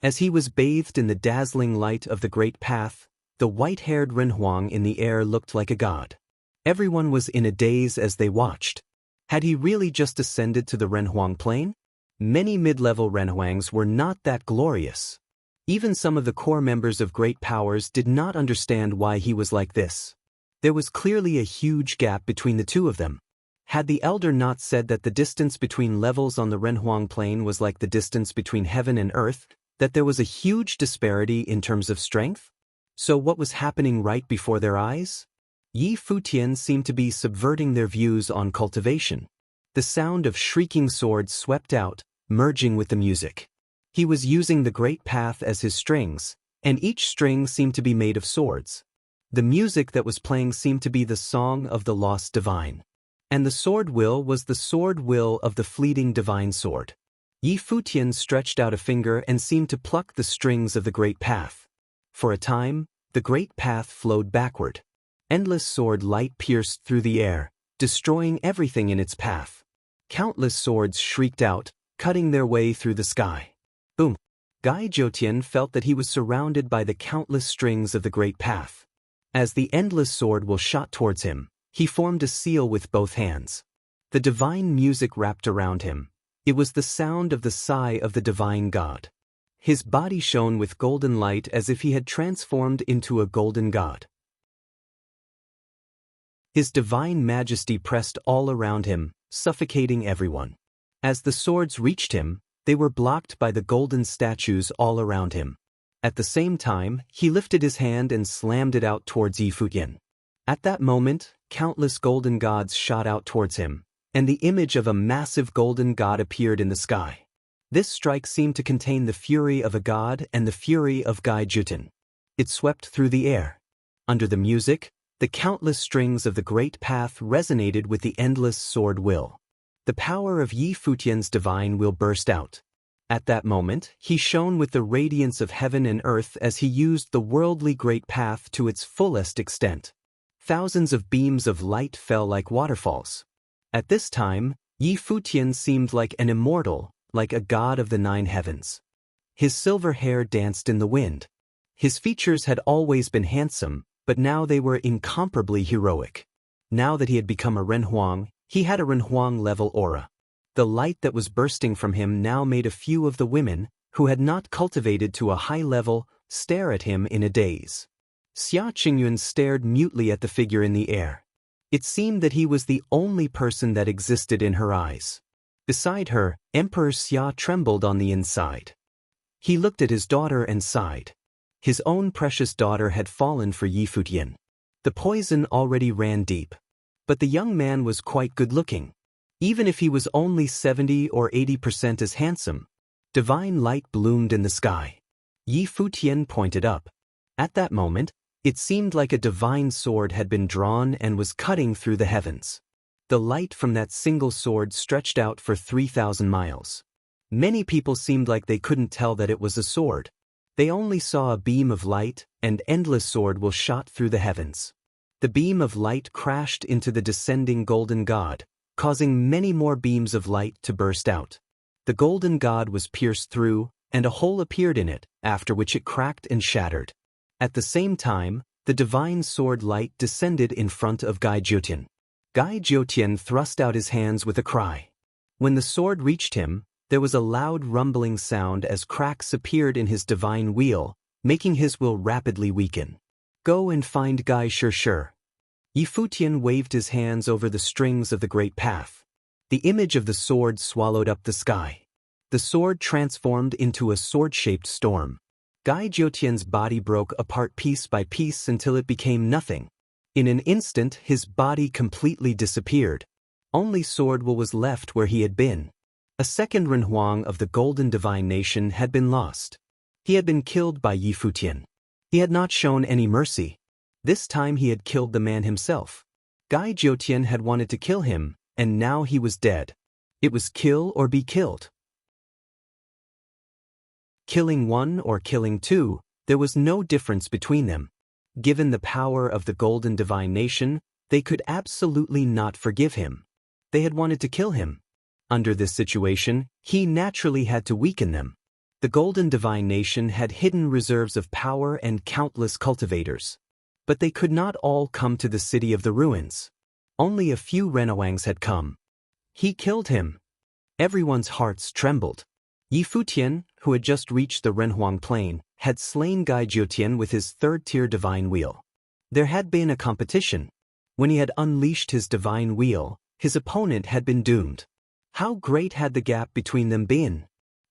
As he was bathed in the dazzling light of the Great Path, the white-haired Renhuang in the air looked like a god. Everyone was in a daze as they watched. Had he really just ascended to the Renhuang plane? Many mid-level Renhuangs were not that glorious. Even some of the core members of great powers did not understand why he was like this. There was clearly a huge gap between the two of them. Had the elder not said that the distance between levels on the Renhuang plane was like the distance between heaven and earth, that there was a huge disparity in terms of strength? So what was happening right before their eyes? Yi Futian seemed to be subverting their views on cultivation. The sound of shrieking swords swept out, merging with the music. He was using the great path as his strings, and each string seemed to be made of swords. The music that was playing seemed to be the song of the lost divine. And the sword will was the sword will of the fleeting divine sword. Yi Futian stretched out a finger and seemed to pluck the strings of the great path. For a time, the great path flowed backward. Endless sword light pierced through the air, destroying everything in its path. Countless swords shrieked out, cutting their way through the sky. Boom! Gai Jotian felt that he was surrounded by the countless strings of the great path. As the endless sword will shot towards him, he formed a seal with both hands. The divine music wrapped around him. It was the sound of the sigh of the divine god. His body shone with golden light as if he had transformed into a golden god. His divine majesty pressed all around him, suffocating everyone. As the swords reached him, they were blocked by the golden statues all around him. At the same time, he lifted his hand and slammed it out towards Yi Futian. At that moment, countless golden gods shot out towards him, and the image of a massive golden god appeared in the sky. This strike seemed to contain the fury of a god and the fury of Gai Jutin. It swept through the air. Under the music, the countless strings of the great path resonated with the endless sword will. The power of Yi Futian's divine will burst out. At that moment, he shone with the radiance of heaven and earth as he used the worldly great path to its fullest extent. Thousands of beams of light fell like waterfalls. At this time, Yi Futian seemed like an immortal, like a god of the 9 heavens. His silver hair danced in the wind. His features had always been handsome, but now they were incomparably heroic. Now that he had become a Renhuang, he had a Renhuang-level aura. The light that was bursting from him now made a few of the women, who had not cultivated to a high level, stare at him in a daze. Xia Qingyun stared mutely at the figure in the air. It seemed that he was the only person that existed in her eyes. Beside her, Emperor Xia trembled on the inside. He looked at his daughter and sighed. His own precious daughter had fallen for Yi Futian. The poison already ran deep. But the young man was quite good-looking. Even if he was only 70 or 80% as handsome, divine light bloomed in the sky. Yi Futian pointed up. At that moment, it seemed like a divine sword had been drawn and was cutting through the heavens. The light from that single sword stretched out for 3,000 miles. Many people seemed like they couldn't tell that it was a sword. They only saw a beam of light, and endless sword will shot through the heavens. The beam of light crashed into the descending golden god, causing many more beams of light to burst out. The golden god was pierced through, and a hole appeared in it, after which it cracked and shattered. At the same time, the divine sword light descended in front of Gai Jotian. Gai Jotian thrust out his hands with a cry. When the sword reached him, there was a loud rumbling sound as cracks appeared in his divine wheel, making his will rapidly weaken. Go and find Gai Shir. Yi Futian waved his hands over the strings of the great path. The image of the sword swallowed up the sky. The sword transformed into a sword-shaped storm. Gai Jotian's body broke apart piece by piece until it became nothing. In an instant, his body completely disappeared. Only sword will was left where he had been. A second Renhuang of the Golden Divine Nation had been lost. He had been killed by Yi Futian. He had not shown any mercy. This time he had killed the man himself. Gai Jotian had wanted to kill him, and now he was dead. It was kill or be killed. Killing one or killing two, there was no difference between them. Given the power of the Golden Divine Nation, they could absolutely not forgive him. They had wanted to kill him. Under this situation, he naturally had to weaken them. The Golden Divine Nation had hidden reserves of power and countless cultivators. But they could not all come to the City of the Ruins. Only a few Renawang's had come. He killed him. Everyone's hearts trembled. Yi Futian, who had just reached the Renhuang plain, had slain Gai Jiutian with his third-tier divine wheel. There had been a competition. When he had unleashed his divine wheel, his opponent had been doomed. How great had the gap between them been?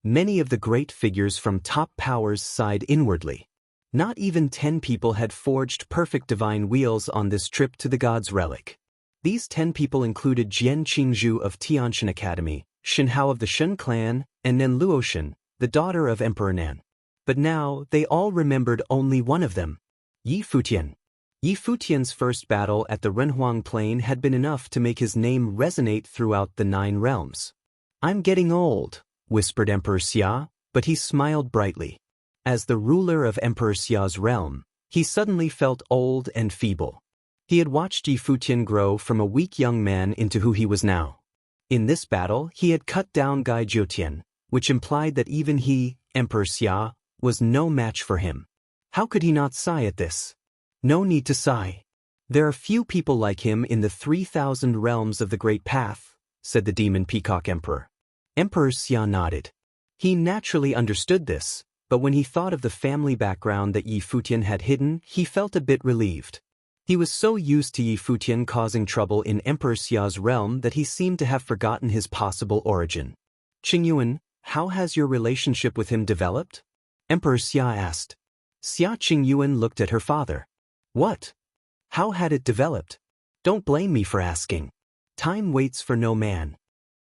Many of the great figures from top powers sighed inwardly. Not even 10 people had forged perfect divine wheels on this trip to the God's Relic. These 10 people included Jian Qingzhu of Tianshan Academy, Shen Hao of the Shen clan, and Nen Luoshan, the daughter of Emperor Nan. But now, they all remembered only one of them, Yi Futian. Yi Futian's first battle at the Renhuang Plain had been enough to make his name resonate throughout the 9 realms. "I'm getting old," whispered Emperor Xia, but he smiled brightly. As the ruler of Emperor Xia's realm, he suddenly felt old and feeble. He had watched Yi Futian grow from a weak young man into who he was now. In this battle, he had cut down Gai Jiutian, which implied that even he, Emperor Xia, was no match for him. How could he not sigh at this? No need to sigh. There are few people like him in the 3,000 realms of the Great Path, said the Demon Peacock Emperor. Emperor Xia nodded. He naturally understood this, but when he thought of the family background that Yi Futian had hidden, he felt a bit relieved. He was so used to Yi Futian causing trouble in Emperor Xia's realm that he seemed to have forgotten his possible origin. "Qingyuan, how has your relationship with him developed?" Emperor Xia asked. Xia Qingyuan looked at her father. "What? How had it developed? Don't blame me for asking. Time waits for no man."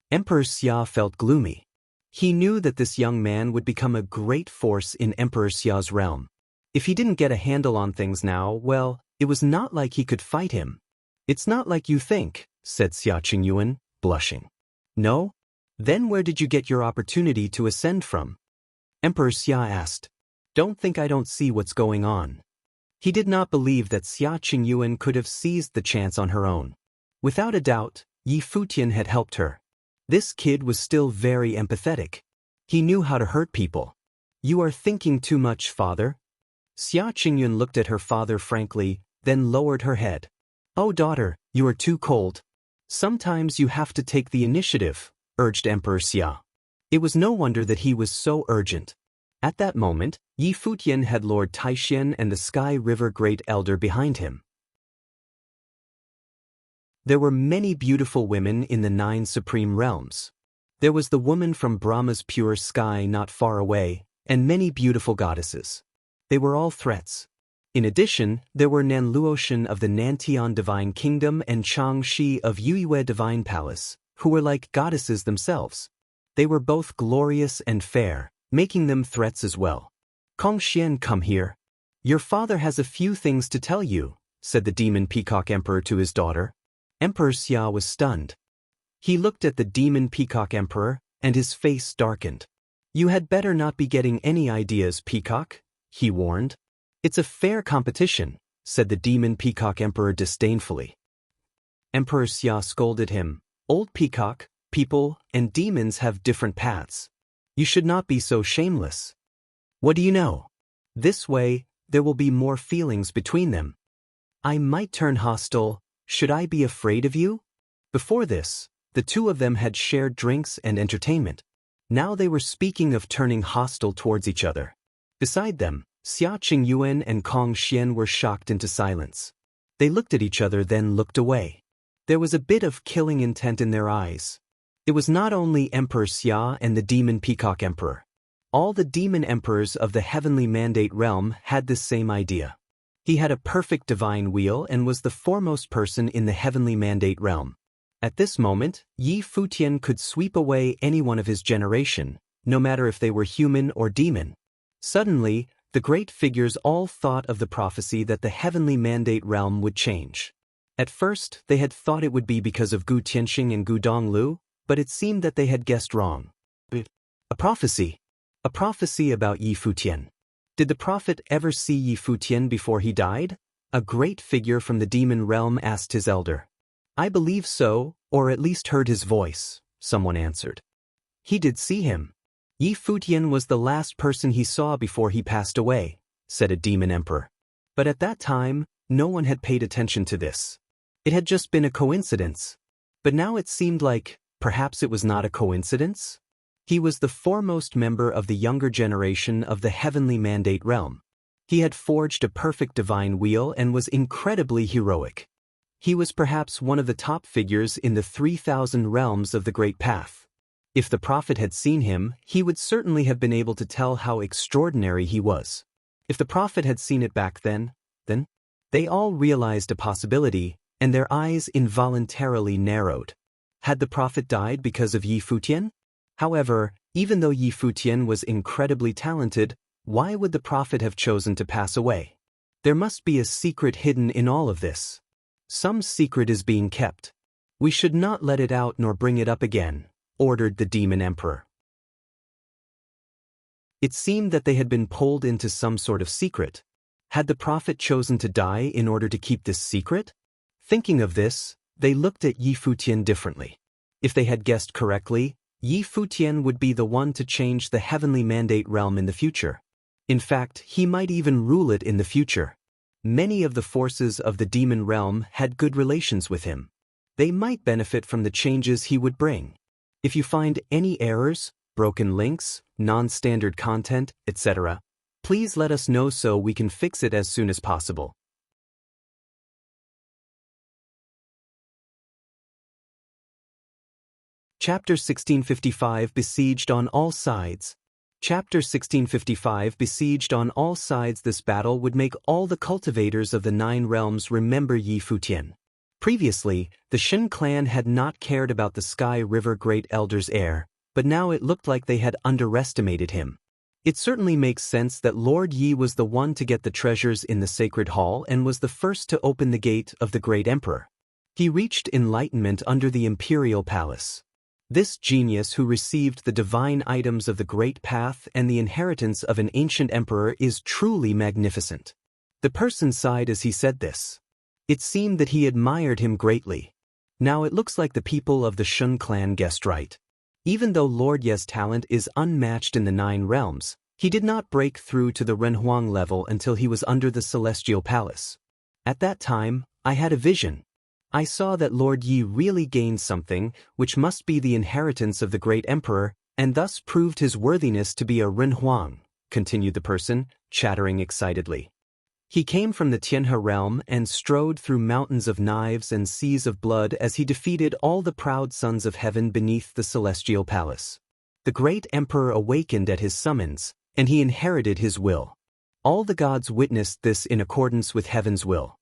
Emperor Xia felt gloomy. He knew that this young man would become a great force in Emperor Xia's realm. If he didn't get a handle on things now, well, it was not like he could fight him. "It's not like you think," said Xia Qingyuan, blushing. "No? Then where did you get your opportunity to ascend from?" Emperor Xia asked. "Don't think I don't see what's going on." He did not believe that Xia Qingyuan could have seized the chance on her own. Without a doubt, Yi Futian had helped her. This kid was still very empathetic. He knew how to hurt people. "You are thinking too much, father." Xia Qingyuan looked at her father frankly, then lowered her head. "Oh daughter, you are too cold. Sometimes you have to take the initiative," urged Emperor Xia. It was no wonder that he was so urgent. At that moment, Yi Futian had Lord Taixian and the Sky River Great Elder behind him. There were many beautiful women in the 9 supreme realms. There was the woman from Brahma's pure sky not far away, and many beautiful goddesses. They were all threats. In addition, there were Nan Luoshan of the Nantian Divine Kingdom and Chang Shi of Yueyue Divine Palace, who were like goddesses themselves. They were both glorious and fair, making them threats as well. "Kongxian, come here. Your father has a few things to tell you," said the Demon Peacock Emperor to his daughter. Emperor Xia was stunned. He looked at the Demon Peacock Emperor, and his face darkened. "You had better not be getting any ideas, Peacock," he warned. "It's a fair competition," said the Demon Peacock Emperor disdainfully. Emperor Xia scolded him. "Old Peacock, people and demons have different paths. You should not be so shameless. What do you know? This way, there will be more feelings between them. I might turn hostile. Should I be afraid of you?" Before this, the two of them had shared drinks and entertainment. Now they were speaking of turning hostile towards each other. Beside them, Xia Qingyuan and Kong Xian were shocked into silence. They looked at each other, then looked away. There was a bit of killing intent in their eyes. It was not only Emperor Xia and the Demon Peacock Emperor. All the demon emperors of the Heavenly Mandate realm had this same idea. He had a perfect divine wheel and was the foremost person in the Heavenly Mandate realm. At this moment, Yi Futian could sweep away anyone of his generation, no matter if they were human or demon. Suddenly, the great figures all thought of the prophecy that the Heavenly Mandate realm would change. At first, they had thought it would be because of Gu Tianxing and Gu Donglu, but it seemed that they had guessed wrong. A prophecy. A prophecy about Yi Futian. Did the prophet ever see Yi Futian before he died? A great figure from the demon realm asked his elder. "I believe so, or at least heard his voice," someone answered. "He did see him. Yi Futian was the last person he saw before he passed away," said a demon emperor. But at that time, no one had paid attention to this. It had just been a coincidence. But now it seemed like, perhaps it was not a coincidence? He was the foremost member of the younger generation of the heavenly mandate realm. He had forged a perfect divine wheel and was incredibly heroic. He was perhaps one of the top figures in the 3,000 realms of the Great Path. If the prophet had seen him, he would certainly have been able to tell how extraordinary he was. If the prophet had seen it back then, they all realized a possibility, and their eyes involuntarily narrowed. Had the prophet died because of Yi Futian? However, even though Yi Futian was incredibly talented, why would the prophet have chosen to pass away? There must be a secret hidden in all of this. Some secret is being kept. We should not let it out nor bring it up again, ordered the demon emperor. It seemed that they had been pulled into some sort of secret. Had the prophet chosen to die in order to keep this secret? Thinking of this, they looked at Yi Futian differently. If they had guessed correctly, Yi Futian would be the one to change the heavenly mandate realm in the future. In fact, he might even rule it in the future. Many of the forces of the demon realm had good relations with him. They might benefit from the changes he would bring. If you find any errors, broken links, non-standard content, etc., please let us know so we can fix it as soon as possible. Chapter 1655 Besieged on All Sides. Chapter 1655 Besieged on all sides. This battle would make all the cultivators of the 9 realms remember Yi Futian. Previously, the Shen clan had not cared about the Sky River Great Elder's heir, but now it looked like they had underestimated him. It certainly makes sense that Lord Yi was the one to get the treasures in the Sacred Hall and was the first to open the gate of the Great Emperor. He reached enlightenment under the Imperial Palace. This genius who received the divine items of the Great Path and the inheritance of an ancient emperor is truly magnificent. The person sighed as he said this. It seemed that he admired him greatly. Now it looks like the people of the Shun clan guessed right. Even though Lord Ye's talent is unmatched in the 9 realms, he did not break through to the Renhuang level until he was under the Celestial Palace. At that time, I had a vision. I saw that Lord Yi really gained something, which must be the inheritance of the Great Emperor, and thus proved his worthiness to be a Renhuang, continued the person, chattering excitedly. He came from the Tianhe realm and strode through mountains of knives and seas of blood as he defeated all the proud sons of heaven beneath the Celestial Palace. The Great Emperor awakened at his summons, and he inherited his will. All the gods witnessed this in accordance with heaven's will.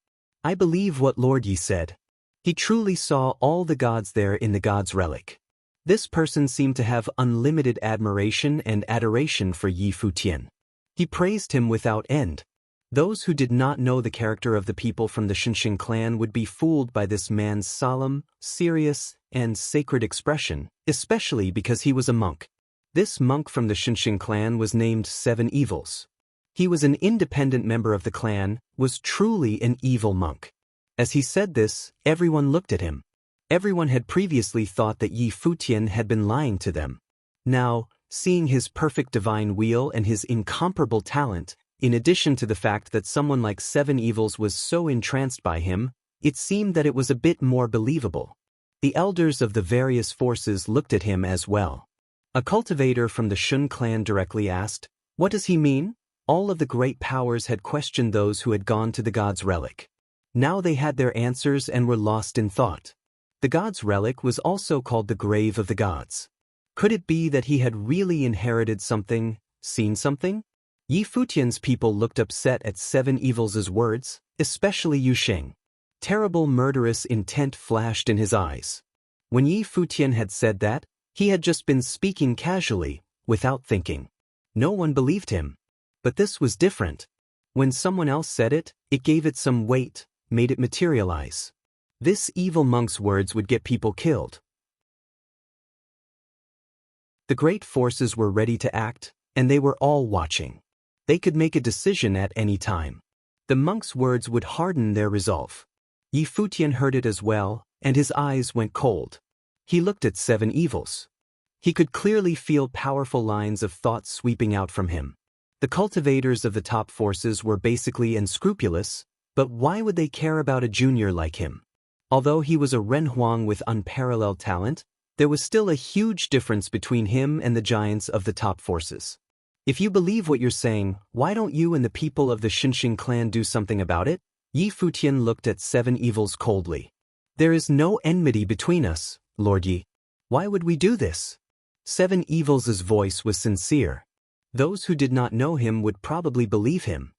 I believe what Lord Yi said. He truly saw all the gods there in the God's relic. This person seemed to have unlimited admiration and adoration for Yi Futian. He praised him without end. Those who did not know the character of the people from the Shenxing clan would be fooled by this man's solemn, serious, and sacred expression, especially because he was a monk. This monk from the Shenxing clan was named 7 Evils. He was an independent member of the clan, was truly an evil monk. As he said this, everyone looked at him. Everyone had previously thought that Yi Futian had been lying to them. Now, seeing his perfect divine wheel and his incomparable talent, in addition to the fact that someone like 7 Evils was so entranced by him, it seemed that it was a bit more believable. The elders of the various forces looked at him as well. A cultivator from the Shun clan directly asked, "What does he mean?" All of the great powers had questioned those who had gone to the God's relic. Now they had their answers and were lost in thought. The God's relic was also called the Grave of the Gods. Could it be that he had really inherited something, seen something? Yi Futian's people looked upset at 7 Evils' words, especially Yu Sheng. Terrible murderous intent flashed in his eyes. When Yi Futian had said that, he had just been speaking casually, without thinking. No one believed him. But this was different. When someone else said it, it gave it some weight, made it materialize. This evil monk's words would get people killed. The great forces were ready to act, and they were all watching. They could make a decision at any time. The monk's words would harden their resolve. Yi Futian heard it as well, and his eyes went cold. He looked at 7 Evils. He could clearly feel powerful lines of thought sweeping out from him. The cultivators of the top forces were basically unscrupulous, but why would they care about a junior like him? Although he was a Renhuang with unparalleled talent, there was still a huge difference between him and the giants of the top forces. If you believe what you're saying, why don't you and the people of the Xinxing clan do something about it? Yi Futian looked at Seven Evils coldly. There is no enmity between us, Lord Yi. Why would we do this? Seven Evils' voice was sincere. Those who did not know him would probably believe him.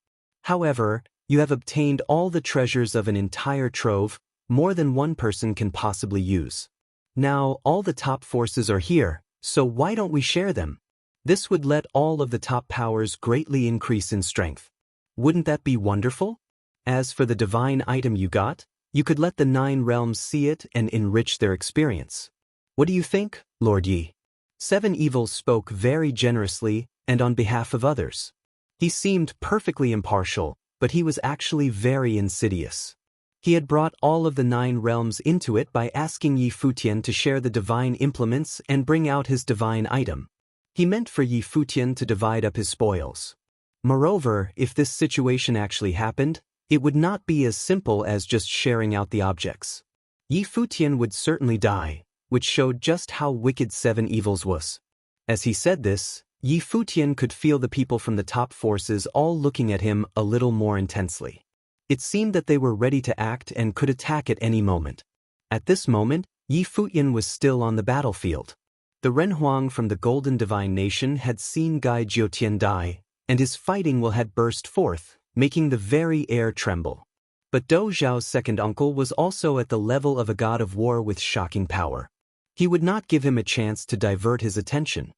However, you have obtained all the treasures of an entire trove, more than one person can possibly use. Now, all the top forces are here, so why don't we share them? This would let all of the top powers greatly increase in strength. Wouldn't that be wonderful? As for the divine item you got, you could let the 9 realms see it and enrich their experience. What do you think, Lord Yi? Seven Evils spoke very generously and on behalf of others. He seemed perfectly impartial, but he was actually very insidious. He had brought all of the 9 realms into it by asking Yi Futian to share the divine implements and bring out his divine item. He meant for Yi Futian to divide up his spoils. Moreover, if this situation actually happened, it would not be as simple as just sharing out the objects. Yi Futian would certainly die, which showed just how wicked Seven Evils was. As he said this, Yi Futian could feel the people from the top forces all looking at him a little more intensely. It seemed that they were ready to act and could attack at any moment. At this moment, Yi Futian was still on the battlefield. The Renhuang from the Golden Divine Nation had seen Gai Jiutian die, and his fighting will had burst forth, making the very air tremble. But Dou Zhao's second uncle was also at the level of a god of war with shocking power. He would not give him a chance to divert his attention.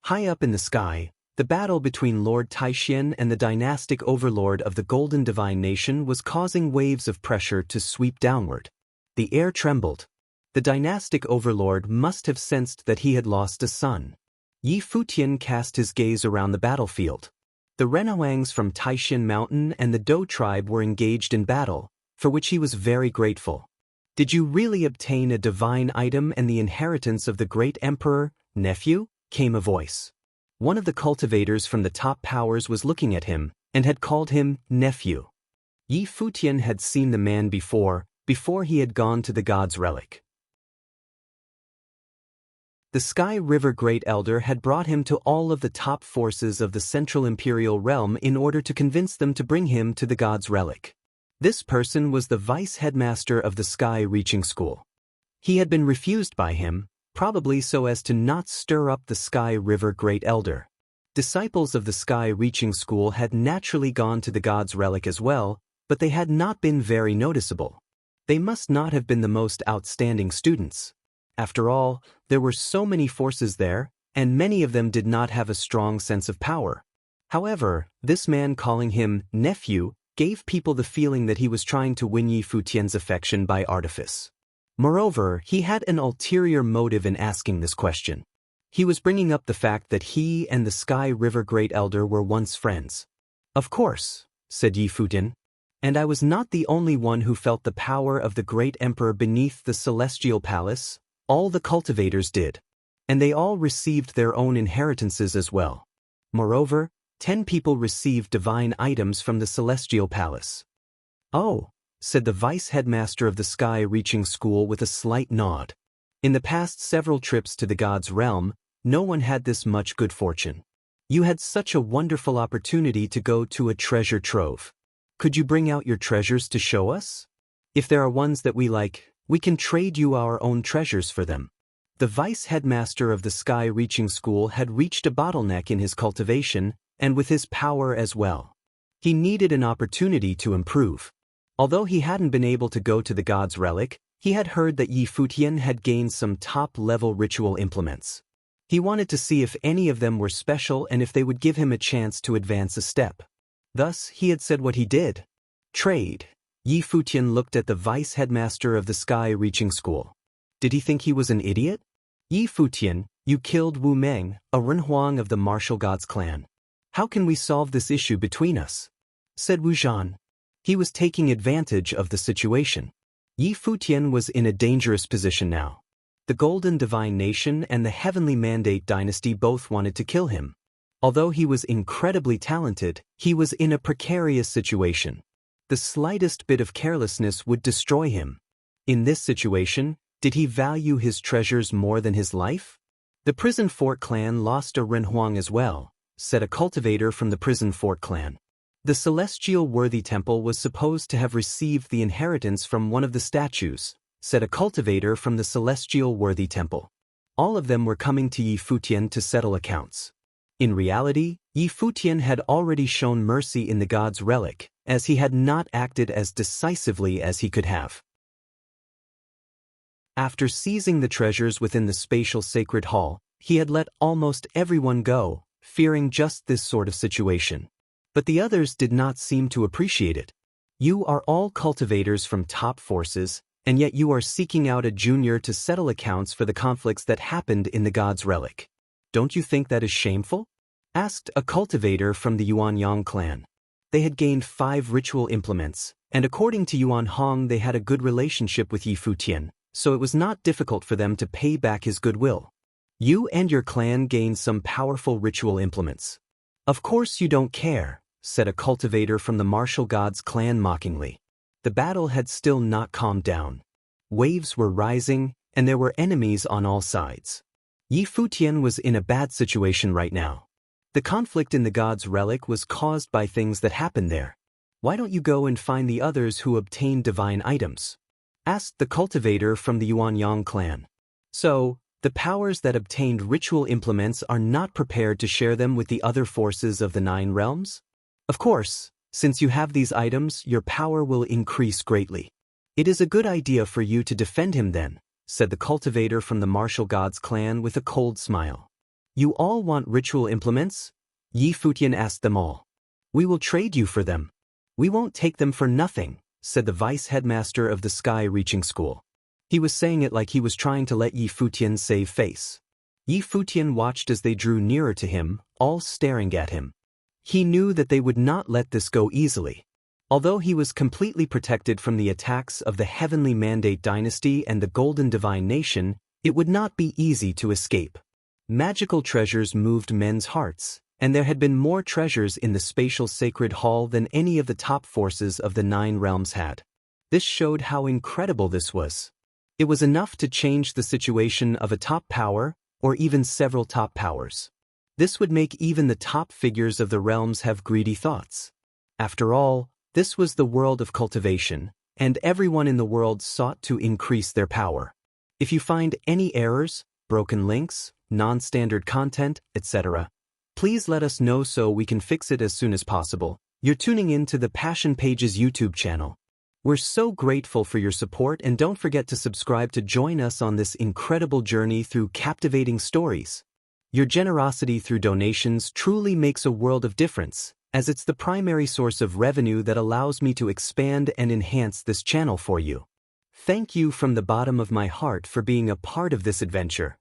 High up in the sky, the battle between Lord Taixian and the dynastic overlord of the Golden Divine Nation was causing waves of pressure to sweep downward. The air trembled. The dynastic overlord must have sensed that he had lost a son. Yi Futian cast his gaze around the battlefield. The Renhuangs from Taixian Mountain and the Dou tribe were engaged in battle, for which he was very grateful. Did you really obtain a divine item and the inheritance of the great emperor, nephew? Came a voice. One of the cultivators from the top powers was looking at him, and had called him nephew. Yi Futian had seen the man before he had gone to the god's relic. The Sky River Great Elder had brought him to all of the top forces of the Central Imperial Realm in order to convince them to bring him to the god's relic. This person was the vice headmaster of the Sky Reaching School. He had been refused by him, probably so as to not stir up the Sky River Great Elder. Disciples of the Sky Reaching School had naturally gone to the god's relic as well, but they had not been very noticeable. They must not have been the most outstanding students. After all, there were so many forces there, and many of them did not have a strong sense of power. However, this man calling him nephew gave people the feeling that he was trying to win Yi Futian's affection by artifice. Moreover, he had an ulterior motive in asking this question. He was bringing up the fact that he and the Sky River Great Elder were once friends. Of course, said Yi Futian. And I was not the only one who felt the power of the great emperor beneath the celestial palace. All the cultivators did. And they all received their own inheritances as well. Moreover, 10 people received divine items from the celestial palace. Oh, said the vice headmaster of the Sky Reaching School with a slight nod. In the past several trips to the god's realm, no one had this much good fortune. You had such a wonderful opportunity to go to a treasure trove. Could you bring out your treasures to show us? If there are ones that we like, we can trade you our own treasures for them. The vice headmaster of the Sky Reaching School had reached a bottleneck in his cultivation, and with his power as well. He needed an opportunity to improve. Although he hadn't been able to go to the god's relic, he had heard that Yi Futian had gained some top-level ritual implements. He wanted to see if any of them were special and if they would give him a chance to advance a step. Thus, he had said what he did. Trade. Yi Futian looked at the vice headmaster of the Sky Reaching School. Did he think he was an idiot? Yi Futian, you killed Wu Meng, a Renhuang of the martial god's clan. How can we solve this issue between us? Said Wu Zhan. He was taking advantage of the situation. Yi Futian was in a dangerous position now. The Golden Divine Nation and the Heavenly Mandate Dynasty both wanted to kill him. Although he was incredibly talented, he was in a precarious situation. The slightest bit of carelessness would destroy him. In this situation, did he value his treasures more than his life? The prison fort clan lost a renhuang as well, said a cultivator from the prison fort clan. The celestial worthy temple was supposed to have received the inheritance from one of the statues, said a cultivator from the celestial worthy temple. All of them were coming to Yi Futian to settle accounts. In reality, Yi Futian had already shown mercy in the god's relic, as he had not acted as decisively as he could have. After seizing the treasures within the spatial sacred hall, he had let almost everyone go, fearing just this sort of situation. But the others did not seem to appreciate it. You are all cultivators from top forces, and yet you are seeking out a junior to settle accounts for the conflicts that happened in the god's relic. Don't you think that is shameful? Asked a cultivator from the Yuanyang clan. They had gained 5 ritual implements, and according to Yuan Hong they had a good relationship with Yi Futian, so it was not difficult for them to pay back his goodwill. You and your clan gained some powerful ritual implements. Of course you don't care, said a cultivator from the martial gods clan mockingly. The battle had still not calmed down. Waves were rising, and there were enemies on all sides. Yi Futian was in a bad situation right now. The conflict in the god's relic was caused by things that happened there. Why don't you go and find the others who obtained divine items? Asked the cultivator from the Yuanyang clan. So, the powers that obtained ritual implements are not prepared to share them with the other forces of the 9 realms? Of course, since you have these items, your power will increase greatly. It is a good idea for you to defend him then, said the cultivator from the martial gods clan with a cold smile. You all want ritual implements? Yi Futian asked them all. We will trade you for them. We won't take them for nothing, said the vice headmaster of the sky-reaching school. He was saying it like he was trying to let Yi Futian save face. Yi Futian watched as they drew nearer to him, all staring at him. He knew that they would not let this go easily. Although he was completely protected from the attacks of the Heavenly Mandate Dynasty and the Golden Divine Nation, it would not be easy to escape. Magical treasures moved men's hearts, and there had been more treasures in the spatial sacred hall than any of the top forces of the 9 realms had. This showed how incredible this was. It was enough to change the situation of a top power, or even several top powers. This would make even the top figures of the realms have greedy thoughts. After all, this was the world of cultivation, and everyone in the world sought to increase their power. If you find any errors, broken links, non-standard content, etc., please let us know so we can fix it as soon as possible. You're tuning in to the Passion Pages YouTube channel. We're so grateful for your support, and don't forget to subscribe to join us on this incredible journey through captivating stories. Your generosity through donations truly makes a world of difference, as it's the primary source of revenue that allows me to expand and enhance this channel for you. Thank you from the bottom of my heart for being a part of this adventure.